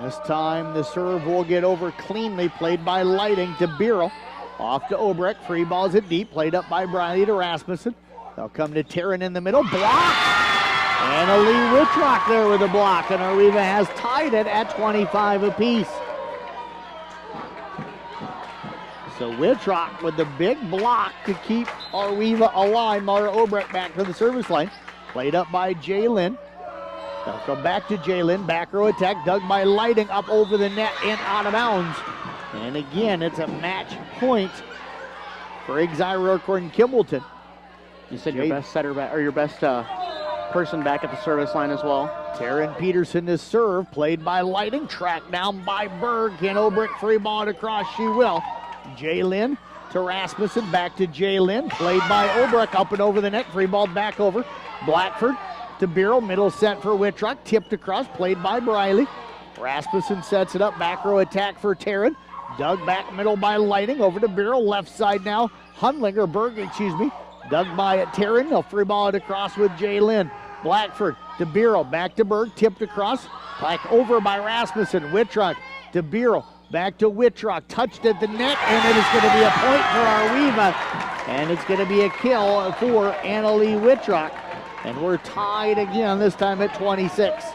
This time the serve will get over cleanly, played by Lighting to Bureau. Off to Obrecht, free balls it deep, played up by Briley to Rasmussen. They'll come to Taryn in the middle, blocked! Anna Lee Wittrock there with a block, and Arweva has tied it at 25 apiece. So Wittrock with the big block to keep Arweva alive. Mara Obrecht back to the service line. Played up by Jaylin. They'll come back to Jaylin. Back row attack dug by Lighting up over the net and out of bounds. And again, it's a match point for Exira-EHK and Kimballton. You said your best setter back, or your best person back at the service line as well. Taryn Peterson is serve, played by Lighting, tracked down by Berg. Can Obrecht free ball it across? She will. Jaylin to Rasmussen, back to Jaylin, played by Obrecht, up and over the net, free ball back over. Blackford to Beryl, middle set for Wittrock, tipped across, played by Briley. Rasmussen sets it up, back row attack for Taryn. Dug back middle by Lighting, over to Beryl, left side now. Berg, dug by Taryn. They'll free ball it across with Jaylin. Blackford to Beryl, back to Berg, tipped across, back over by Rasmussen. Wittrock to Beryl, back to Wittrock, touched at the net, and it is going to be a point for Arweva, and it's going to be a kill for Anna Lee Wittrock, and we're tied again, this time at 26.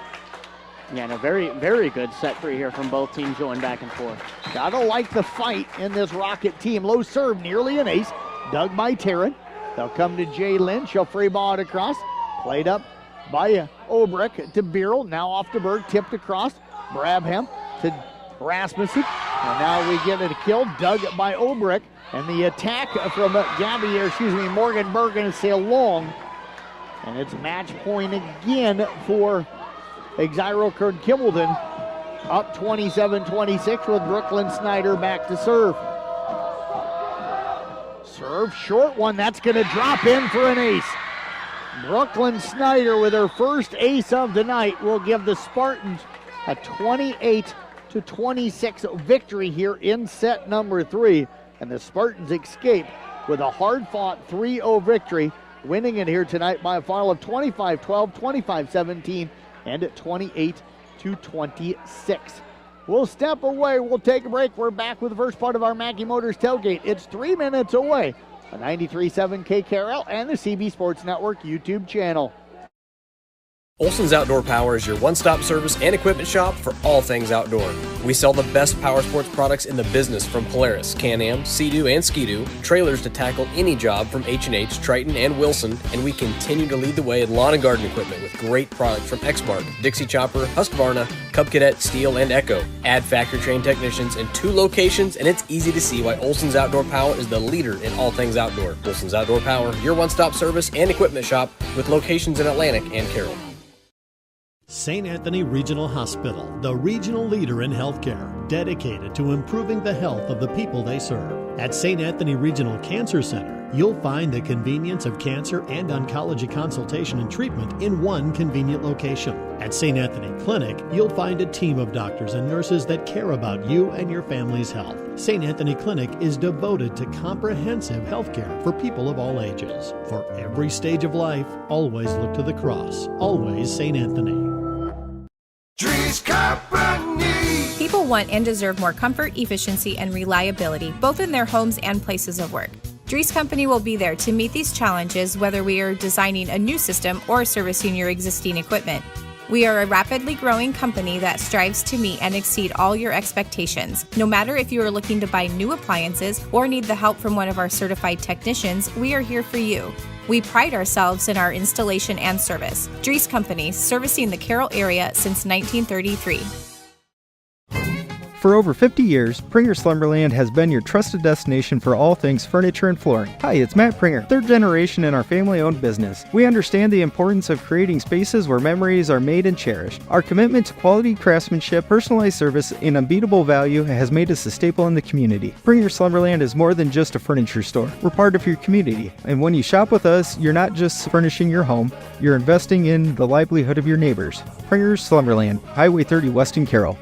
Yeah, and a very, very good set free here from both teams going back and forth. Gotta like the fight in this Rocket team. Low serve, nearly an ace, dug by Taryn. They'll come to Jaylin, she'll free ball it across, played up by Obrecht to Beryl, now off to Berg, tipped across, Brabham to Rasmussen, and now we get a kill, dug by Obrecht, and the attack from Morgan Bergen is sail long, and it's match point again for Exira-EHK and Kimballton, up 27-26 with Brooklyn Snyder back to serve. Serve, short one, that's going to drop in for an ace. Brooklyn Snyder with her first ace of the night will give the Spartans a 28-26 victory here in set number 3. And the Spartans escape with a hard-fought 3-0 victory, winning it here tonight by a final of 25-12, 25-17, and at 28-26. We'll step away. We'll take a break. We're back with the first part of our Mackey Motors tailgate. It's 3 minutes away on 93.7 KKRL and the CB Sports Network YouTube channel. Olson's Outdoor Power is your one-stop service and equipment shop for all things outdoor. We sell the best power sports products in the business, from Polaris, Can-Am, Sea-Doo, and Ski-Doo, trailers to tackle any job from H&H, Triton, and Wilson, and we continue to lead the way in lawn and garden equipment with great products from Exmark, Dixie Chopper, Husqvarna, Cub Cadet, Steel, and Echo. Add factory-trained technicians in 2 locations, and it's easy to see why Olson's Outdoor Power is the leader in all things outdoor. Olson's Outdoor Power, your one-stop service and equipment shop with locations in Atlantic and Carroll. St. Anthony Regional Hospital, the regional leader in healthcare, dedicated to improving the health of the people they serve. At St. Anthony Regional Cancer Center, you'll find the convenience of cancer and oncology consultation and treatment in one convenient location. At St. Anthony Clinic, you'll find a team of doctors and nurses that care about you and your family's health. St. Anthony Clinic is devoted to comprehensive healthcare for people of all ages. For every stage of life, always look to the cross. Always St. Anthony. People want and deserve more comfort, efficiency, and reliability, both in their homes and places of work. Dries Company will be there to meet these challenges, whether we are designing a new system or servicing your existing equipment. We are a rapidly growing company that strives to meet and exceed all your expectations. No matter if you are looking to buy new appliances or need the help from one of our certified technicians, we are here for you. We pride ourselves in our installation and service. Dries Company, servicing the Carroll area since 1933. For over 50 years, Pringer Slumberland has been your trusted destination for all things furniture and flooring. Hi, it's Matt Pringer, 3rd generation in our family-owned business. We understand the importance of creating spaces where memories are made and cherished. Our commitment to quality craftsmanship, personalized service, and unbeatable value has made us a staple in the community. Pringer Slumberland is more than just a furniture store. We're part of your community, and when you shop with us, you're not just furnishing your home, you're investing in the livelihood of your neighbors. Pringer Slumberland, Highway 30 West in Carroll.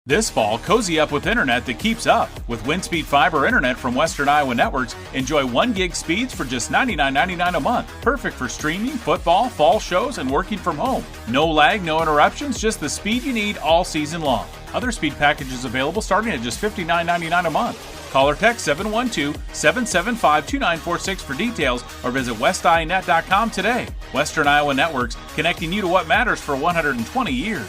This fall, cozy up with internet that keeps up. With WindSpeed Fiber Internet from Western Iowa Networks, enjoy 1 gig speeds for just $99.99 a month. Perfect for streaming, football, fall shows, and working from home. No lag, no interruptions, just the speed you need all season long. Other speed packages available starting at just $59.99 a month. Call or text 712-775-2946 for details or visit westinet.com today. Western Iowa Networks, connecting you to what matters for 120 years.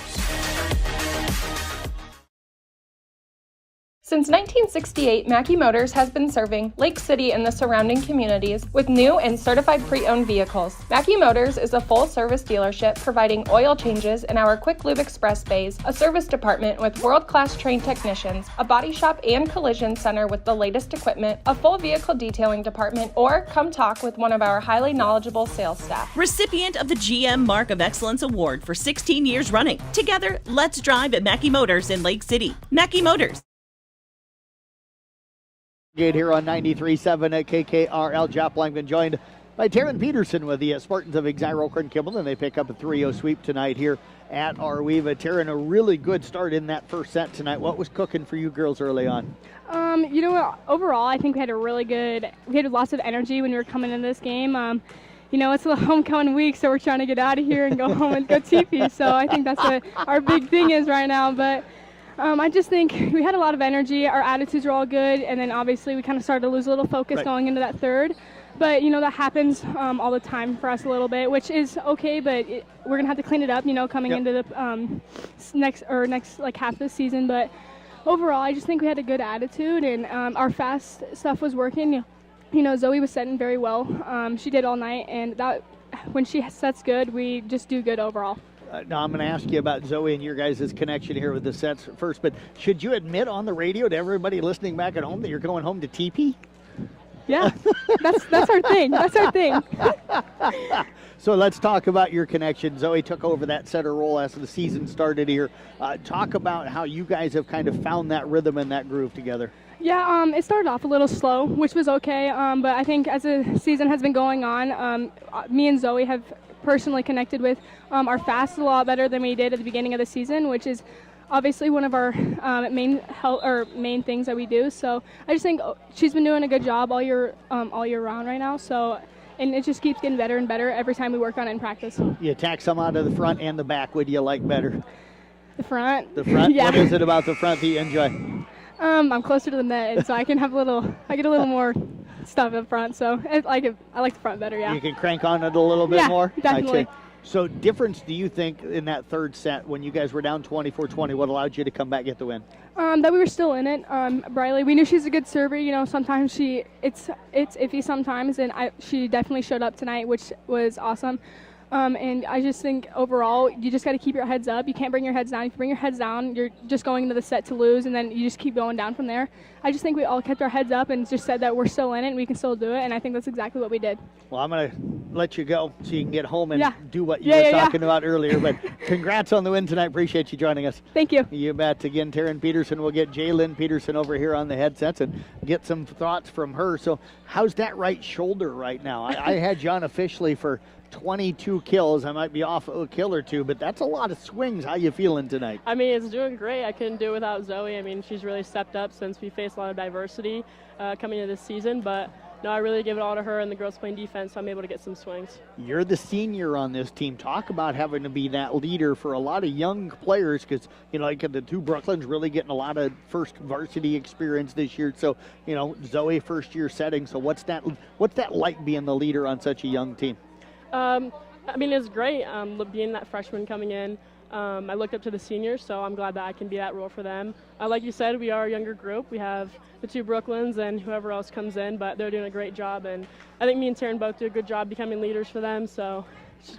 Since 1968, Mackey Motors has been serving Lake City and the surrounding communities with new and certified pre-owned vehicles. Mackey Motors is a full-service dealership providing oil changes in our Quick Lube Express bays, a service department with world-class trained technicians, a body shop and collision center with the latest equipment, a full vehicle detailing department, or come talk with one of our highly knowledgeable sales staff. Recipient of the GM Mark of Excellence Award for 16 years running. Together, let's drive at Mackey Motors in Lake City. Mackey Motors. Here on 93.7 at KKRL. Jeff Blankman joined by Taryn Peterson with the Spartans of Exira-EHK, and they pick up a 3-0 sweep tonight here at Arweva. Taryn, a really good start in that first set tonight. What was cooking for you girls early on? You know what, overall I think we had lots of energy when we were coming into this game. You know, it's a homecoming week, so we're trying to get out of here and go home and go teepee. So I think that's what our big thing is right now. But I just think we had a lot of energy. Our attitudes were all good, and then obviously we kind of started to lose a little focus going into that third. But, you know, that happens all the time for us a little bit, which is okay, but we're going to have to clean it up, you know, coming into the next like half of the season. But overall, I just think we had a good attitude, and our fast stuff was working. You know, Zoe was setting very well. She did all night, and that when she sets good, we just do good overall. Now, I'm going to ask you about Zoe and your guys' connection here with the sets first, but should you admit on the radio to everybody listening back at home that you're going home to teepee? Yeah, that's our thing. That's our thing. So let's talk about your connection. Zoe took over that setter role as the season started here. Talk about how you guys have kind of found that rhythm and that groove together. Yeah, it started off a little slow, which was okay, but I think as the season has been going on, me and Zoe have personally connected with our fast a lot better than we did at the beginning of the season, which is obviously one of our main things that we do. So I just think she's been doing a good job all year round right now. So, and it just keeps getting better and better every time we work on it in practice. You attack some out of the front and the back. What do you like better? The front. The front? Yeah. What is it about the front that you enjoy? I'm closer to the net, and so I get a little more stuff up front, so I like the front better, yeah. You can crank on it a little bit more? Definitely. So difference do you think in that third set when you guys were down 24-20, what allowed you to come back get the win? That we were still in it. Briley, we knew she's a good server, you know, sometimes it's iffy sometimes, and she definitely showed up tonight, which was awesome. And I just think overall, you just got to keep your heads up. You can't bring your heads down. If you bring your heads down, you're just going into the set to lose, and then you just keep going down from there. I just think we all kept our heads up and just said that we're still in it and we can still do it, and I think that's exactly what we did. Well, I'm going to let you go so you can get home and do what you were talking about earlier. But congrats on the win tonight. Appreciate you joining us. Thank you. You bet. Again, Taryn Peterson. We'll get Jaylyn Peterson over here on the headsets and get some thoughts from her. So how's that right shoulder right now? I had you unofficially for 22 kills. I might be off a kill or two, but that's a lot of swings. How you feeling tonight? I mean, it's doing great. I couldn't do it without Zoe. I mean, she's really stepped up since we faced a lot of diversity coming into this season, but no, I really give it all to her and the girls playing defense, so I'm able to get some swings. You're the senior on this team. Talk about having to be that leader for a lot of young players, because, you know, like the two Brooklyns really getting a lot of first varsity experience this year. So, you know, Zoe first year setting. So what's that like being the leader on such a young team? I mean, it's great being that freshman coming in. I looked up to the seniors, so I'm glad that I can be that role for them. Like you said, we are a younger group. We have the two Brooklyns and whoever else comes in, but they're doing a great job, and I think me and Taryn both do a good job becoming leaders for them, so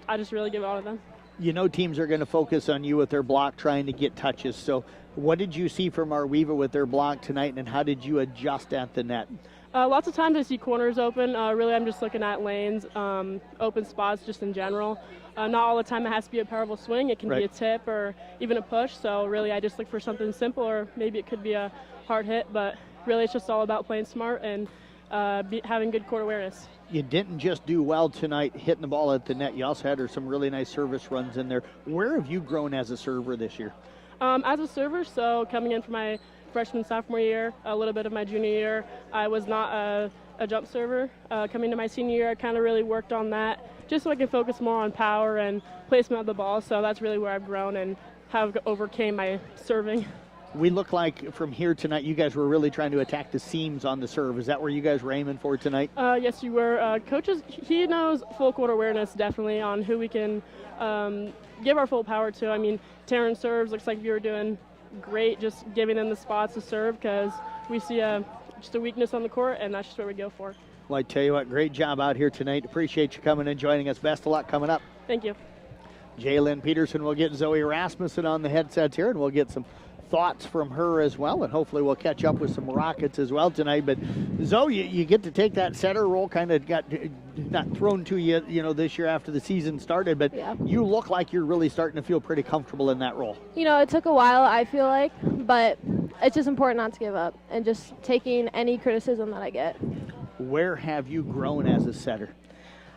I just really give it all to them. You know teams are going to focus on you with their block trying to get touches, so what did you see from Arweva with their block tonight, and how did you adjust at the net? Lots of times I see corners open. Really, I'm just looking at lanes, open spots just in general. Not all the time it has to be a powerful swing. It can be a tip or even a push. So really, I just look for something simple, or maybe it could be a hard hit. But really, it's just all about playing smart and having good court awareness. You didn't just do well tonight hitting the ball at the net. You also had some really nice service runs in there. Where have you grown as a server this year? As a server, so coming in for my freshman, sophomore year, a little bit of my junior year, I was not a jump server. Coming to my senior year, I kind of really worked on that just so I can focus more on power and placement of the ball. So that's really where I've grown and have overcame my serving. We look like from here tonight, you guys were really trying to attack the seams on the serve. Is that where you guys were aiming for tonight? Yes, you were. Coaches, he knows full court awareness definitely on who we can give our full power to. I mean, Taryn serves, looks like you were doing great just giving them the spots to serve because we see just a weakness on the court, and that's just what we go for. Well, I tell you what, great job out here tonight. Appreciate you coming and joining us. Best of luck coming up. Thank you. Jalen Peterson will get Zoe Rasmussen on the headsets here, and we'll get some thoughts from her as well, and hopefully we'll catch up with some Rockets as well tonight. But Zoe, you get to take that center role, kind of got not thrown to you, this year after the season started, but you look like you're really starting to feel pretty comfortable in that role. It took a while, I feel like, but it's just important not to give up and just taking any criticism that I get. Where have you grown as a setter?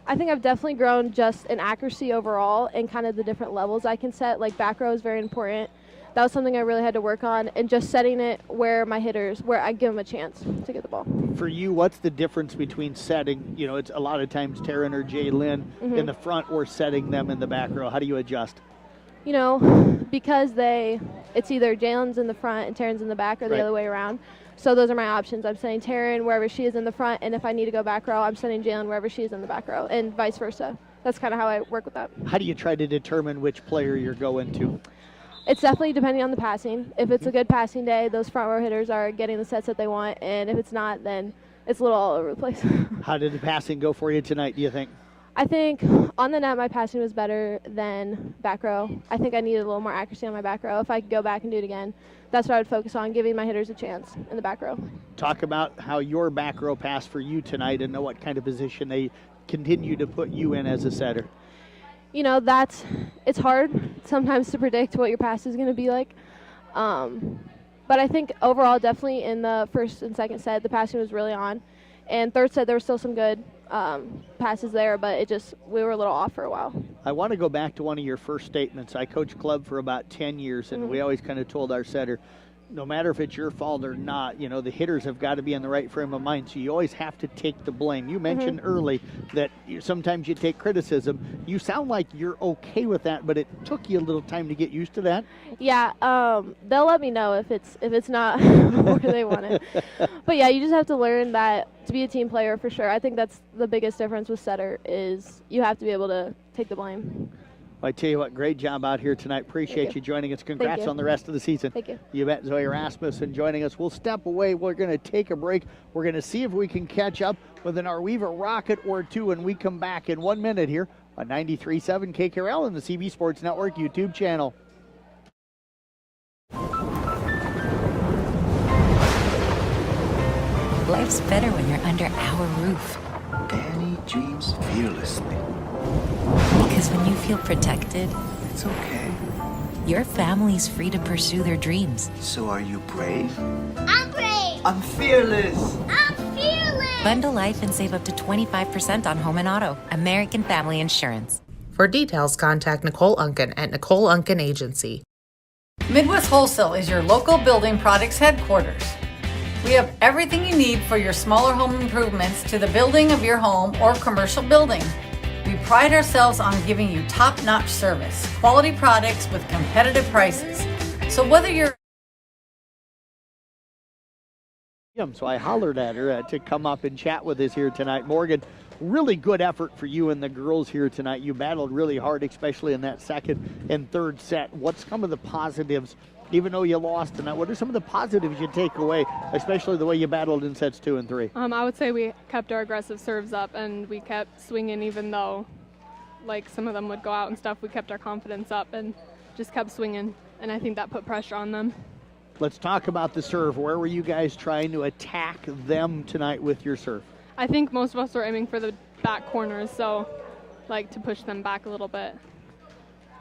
I think I've definitely grown just in accuracy overall and kind of the different levels I can set. Like back row is very important. That was something I really had to work on, and just setting it where my hitters, where I give them a chance to get the ball. For you, what's the difference between setting, it's a lot of times Taryn or Jaylyn in the front or setting them in the back row? How do you adjust? Because it's either Jalen's in the front and Taryn's in the back or the other way around. So those are my options. I'm sending Taryn wherever she is in the front, and if I need to go back row, I'm sending Jalen wherever she is in the back row, and vice versa. That's kind of how I work with that. How do you try to determine which player you're going to? It's definitely depending on the passing. If it's a good passing day, those front row hitters are getting the sets that they want, and if it's not, then it's a little all over the place. How did the passing go for you tonight, do you think? I think on the net my passing was better than back row. I think I needed a little more accuracy on my back row. If I could go back and do it again, that's what I would focus on, giving my hitters a chance in the back row. Talk about how your back row passed for you tonight and know what kind of position they continue to put you in as a setter. It's hard sometimes to predict what your pass is going to be like. But I think overall, definitely in the first and second set, the passing was really on. And third set, there were still some good passes there, but we were a little off for a while. I want to go back to one of your first statements. I coached club for about 10 years, and we always kind of told our setter, no matter if it's your fault or not, the hitters have got to be in the right frame of mind, so you always have to take the blame. You mentioned early that sometimes you take criticism. You sound like you're okay with that, but it took you a little time to get used to that. Yeah, they'll let me know if it's not where they want it. But yeah, you just have to learn that to be a team player for sure. I think that's the biggest difference with setter is you have to be able to take the blame. I tell you what, great job out here tonight. Appreciate you joining us. Congrats on the rest of the season. Thank you. You bet. Zoe Rasmussen joining us. We'll step away. We're going to take a break. We're going to see if we can catch up with an Arweva Rocket or two, and we come back in 1 minute here on 93.7 KKRL and the CB Sports Network YouTube channel. Life's better when you're under our roof. Danny dreams fearlessly. Because when you feel protected, It's okay. your family's free to pursue their dreams. So are you brave? I'm brave. I'm fearless. I'm fearless. Bundle life and save up to 25% on home and auto. American Family Insurance. For details, contact Nicole Unken at Nicole Unken Agency. Midwest Wholesale is your local building products headquarters. We have everything you need for your smaller home improvements to the building of your home or commercial building. We pride ourselves on giving you top-notch service, quality products with competitive prices. So whether you're So I hollered at her to come up and chat with us here tonight. Morgan, really good effort for you and the girls here tonight. You battled really hard, especially in that second and third set. What's some of the positives, even though you lost tonight? What are some of the positives you take away, especially the way you battled in sets 2 and 3? I would say we kept our aggressive serves up and we kept swinging, even though some of them would go out and stuff. We kept our confidence up and just kept swinging, and I think that put pressure on them. Let's talk about the serve. Where were you guys trying to attack them tonight with your serve? I think most of us were aiming for the back corners, so to push them back a little bit.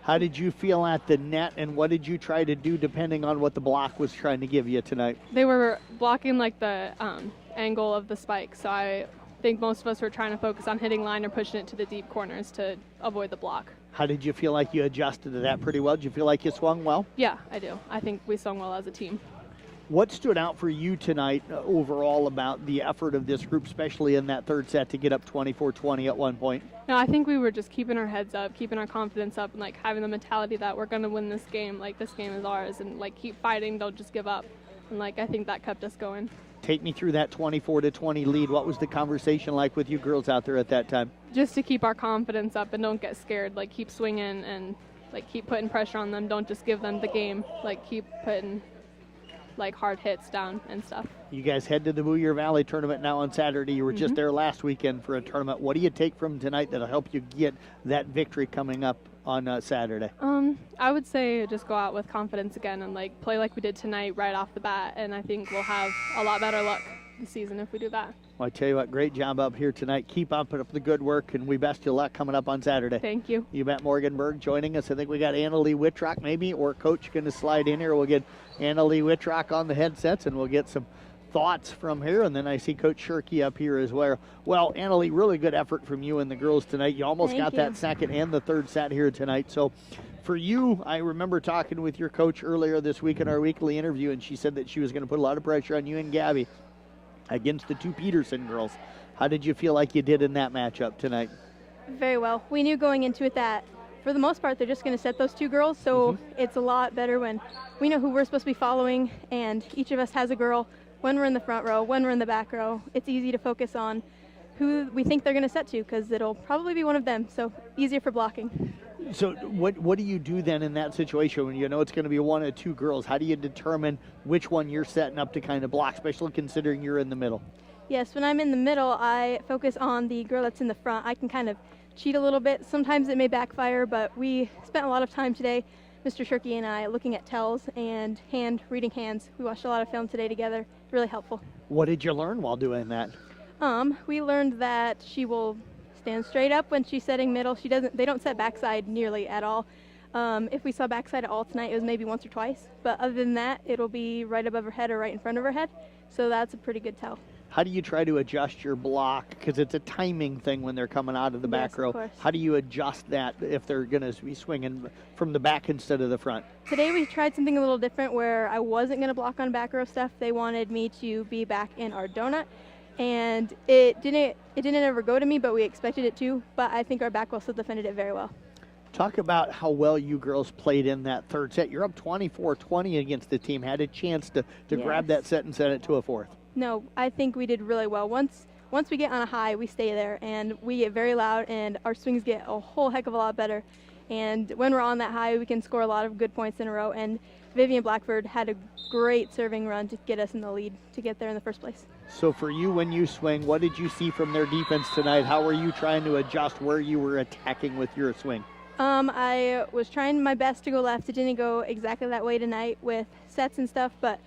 How did you feel at the net, and what did you try to do depending on what the block was trying to give you tonight? They were blocking the angle of the spike, so I think most of us were trying to focus on hitting line or pushing it to the deep corners to avoid the block. How did you feel like you adjusted to that pretty well? Did you feel like you swung well? Yeah, I do. I think we swung well as a team. What stood out for you tonight overall about the effort of this group, especially in that third set to get up 24-20 at one point? No, I think we were just keeping our heads up, keeping our confidence up, and like having the mentality that we're going to win this game. Like, this game is ours, and like keep fighting, don't just give up. And like I think that kept us going. Take me through that 24-20 lead. What was the conversation like with you girls out there at that time? Just to keep our confidence up and don't get scared. Like, keep swinging and like keep putting pressure on them. Don't just give them the game. Like, keep putting like hard hits down and stuff. You guys head to the Boyer Valley tournament now on Saturday. You were just there last weekend for a tournament. What do you take from tonight that'll help you get that victory coming up on Saturday? I would say just go out with confidence again and like play like we did tonight right off the bat, and I think we'll have a lot better luck this season if we do that. Well, I tell you what, great job up here tonight. Keep up the good work, and we best you luck coming up on Saturday. Thank you. You bet. Morganberg joining us. I think we got Annalie Wittrock maybe, or Coach going to slide in here. We'll get Annalie Wittrock on the headsets, and we'll get some thoughts from here. And then I see Coach Shirky up here as well. Well, Annalie, really good effort from you and the girls tonight. You almost got that second and the third set here tonight. So for you, I remember talking with your coach earlier this week in our weekly interview, and she said that she was going to put a lot of pressure on you and Gabby against the two Peterson girls. How did you feel like you did in that matchup tonight? Very well. We knew going into it that for the most part they're just going to set those two girls, so it's a lot better when we know who we're supposed to be following and each of us has a girl. When we're in the front row, when we're in the back row, it's easy to focus on who we think they're going to set to, because it'll probably be one of them, so easier for blocking. So what do you do then in that situation when you know it's going to be one or two girls? How do you determine which one you're setting up to kind of block, especially considering you're in the middle? Yes, when I'm in the middle, I focus on the girl that's in the front. I can kind of cheat a little bit. Sometimes it may backfire, but we spent a lot of time today, Mr. Shirky and I, looking at tells and reading hands. We watched a lot of film today together. Really helpful. What did you learn while doing that? We learned that she will stand straight up when she's setting middle. They don't set backside nearly at all. If we saw backside at all tonight, it was maybe once or twice. But other than that, it'll be right above her head or right in front of her head. So that's a pretty good tell. How do you try to adjust your block? Because it's a timing thing when they're coming out of the back row. Of course. How do you adjust that if they're going to be swinging from the back instead of the front? Today we tried something a little different where I wasn't going to block on back row stuff. They wanted me to be back in our donut. And it didn't ever go to me, but we expected it to. But I think our back row still defended it very well. Talk about how well you girls played in that third set. You're up 24-20 against the team. Had a chance to grab that set and send it to a fourth. No, I think we did really well. Once we get on a high, we stay there, and we get very loud, and our swings get a whole heck of a lot better. And when we're on that high, we can score a lot of good points in a row. And Vivian Blackford had a great serving run to get us in the lead to get there in the first place. So for you, when you swing, what did you see from their defense tonight? How were you trying to adjust where you were attacking with your swing? I was trying my best to go left. It didn't go exactly that way tonight with sets and stuff, but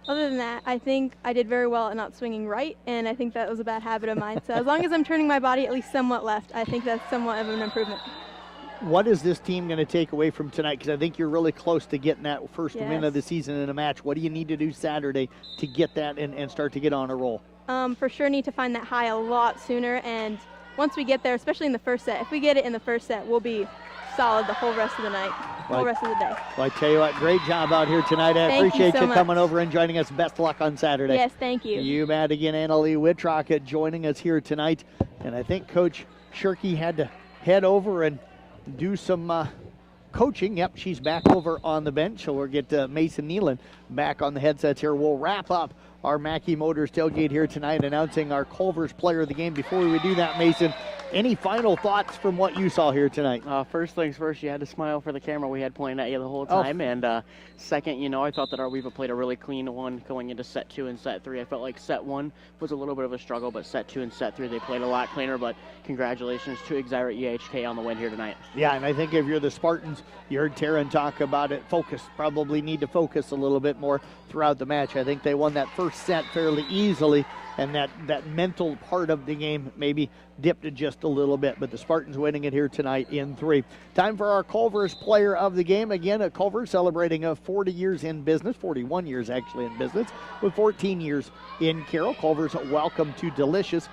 other than that, I think I did very well at not swinging right, and I think that was a bad habit of mine. So as long as I'm turning my body at least somewhat left, I think that's somewhat of an improvement. What is this team going to take away from tonight? Because I think you're really close to getting that first win of the season in a match. What do you need to do Saturday to get that and start to get on a roll? For sure need to find that high a lot sooner, and once we get there, especially in the first set, if we get it in the first set, we'll be solid the whole rest of the night, whole rest of the day. Well, I tell you what, great job out here tonight. I appreciate you coming over and joining us. Best luck on Saturday. Yes, thank you. You bet. Again, Annalie Wittrock joining us here tonight. And I think Coach Shirky had to head over and do some coaching. Yep, she's back over on the bench. So we'll get Mason Nealon back on the headsets here. We'll wrap up our Mackey Motors tailgate here tonight, announcing our Culver's player of the game. Before we do that, Mason, any final thoughts from what you saw here tonight? First things first, you had to smile for the camera we had pointing at you the whole time. And second, I thought that Arweva played a really clean one going into set 2 and set 3. I felt like set 1 was a little bit of a struggle, but set 2 and set 3, they played a lot cleaner. But congratulations to Exira-EHK on the win here tonight. Yeah, and I think if you're the Spartans, you heard Taryn talk about it, probably need to focus a little bit more throughout the match. I think they won that first set fairly easily, and that mental part of the game maybe dipped it just a little bit, but the Spartans winning it here tonight in 3. Time for our Culver's player of the game. Again, Culver celebrating 40 years in business, 41 years actually in business, with 14 years in Carroll. Culver's welcome to Delicious.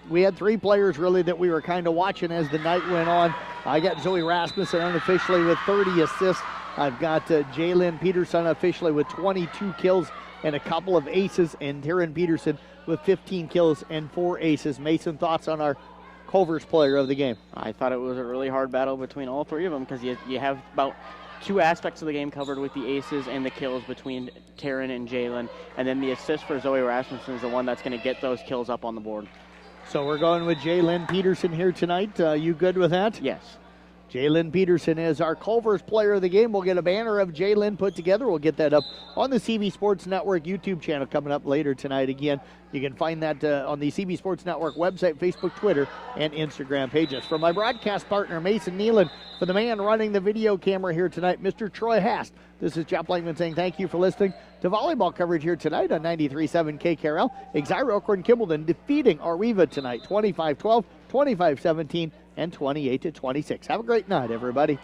We had 3 players really that we were kind of watching as the night went on. I got Zoe Rasmussen unofficially with 30 assists. I've got Jalen Peterson officially with 22 kills and a couple of aces, and Taryn Peterson with 15 kills and 4 aces. Mason, thoughts on our Culver's player of the game? I thought it was a really hard battle between all three of them because you have about two aspects of the game covered with the aces and the kills between Taryn and Jalen, and then the assist for Zoe Rasmussen is the one that's going to get those kills up on the board. So we're going with Jalen Peterson here tonight. You good with that? Yes. Jalen Peterson is our Culver's player of the game. We'll get a banner of Jalen put together. We'll get that up on the CB Sports Network YouTube channel coming up later tonight. Again, you can find that on the CB Sports Network website, Facebook, Twitter, and Instagram pages. From my broadcast partner, Mason Nealon, for the man running the video camera here tonight, Mr. Troy Hast. This is Jeff Blankman saying thank you for listening to volleyball coverage here tonight on 93.7 KKRL. Exira Elkhorn Kimballton defeating Arriva tonight, 25-12, 25-17, and 28-26. Have a great night, everybody.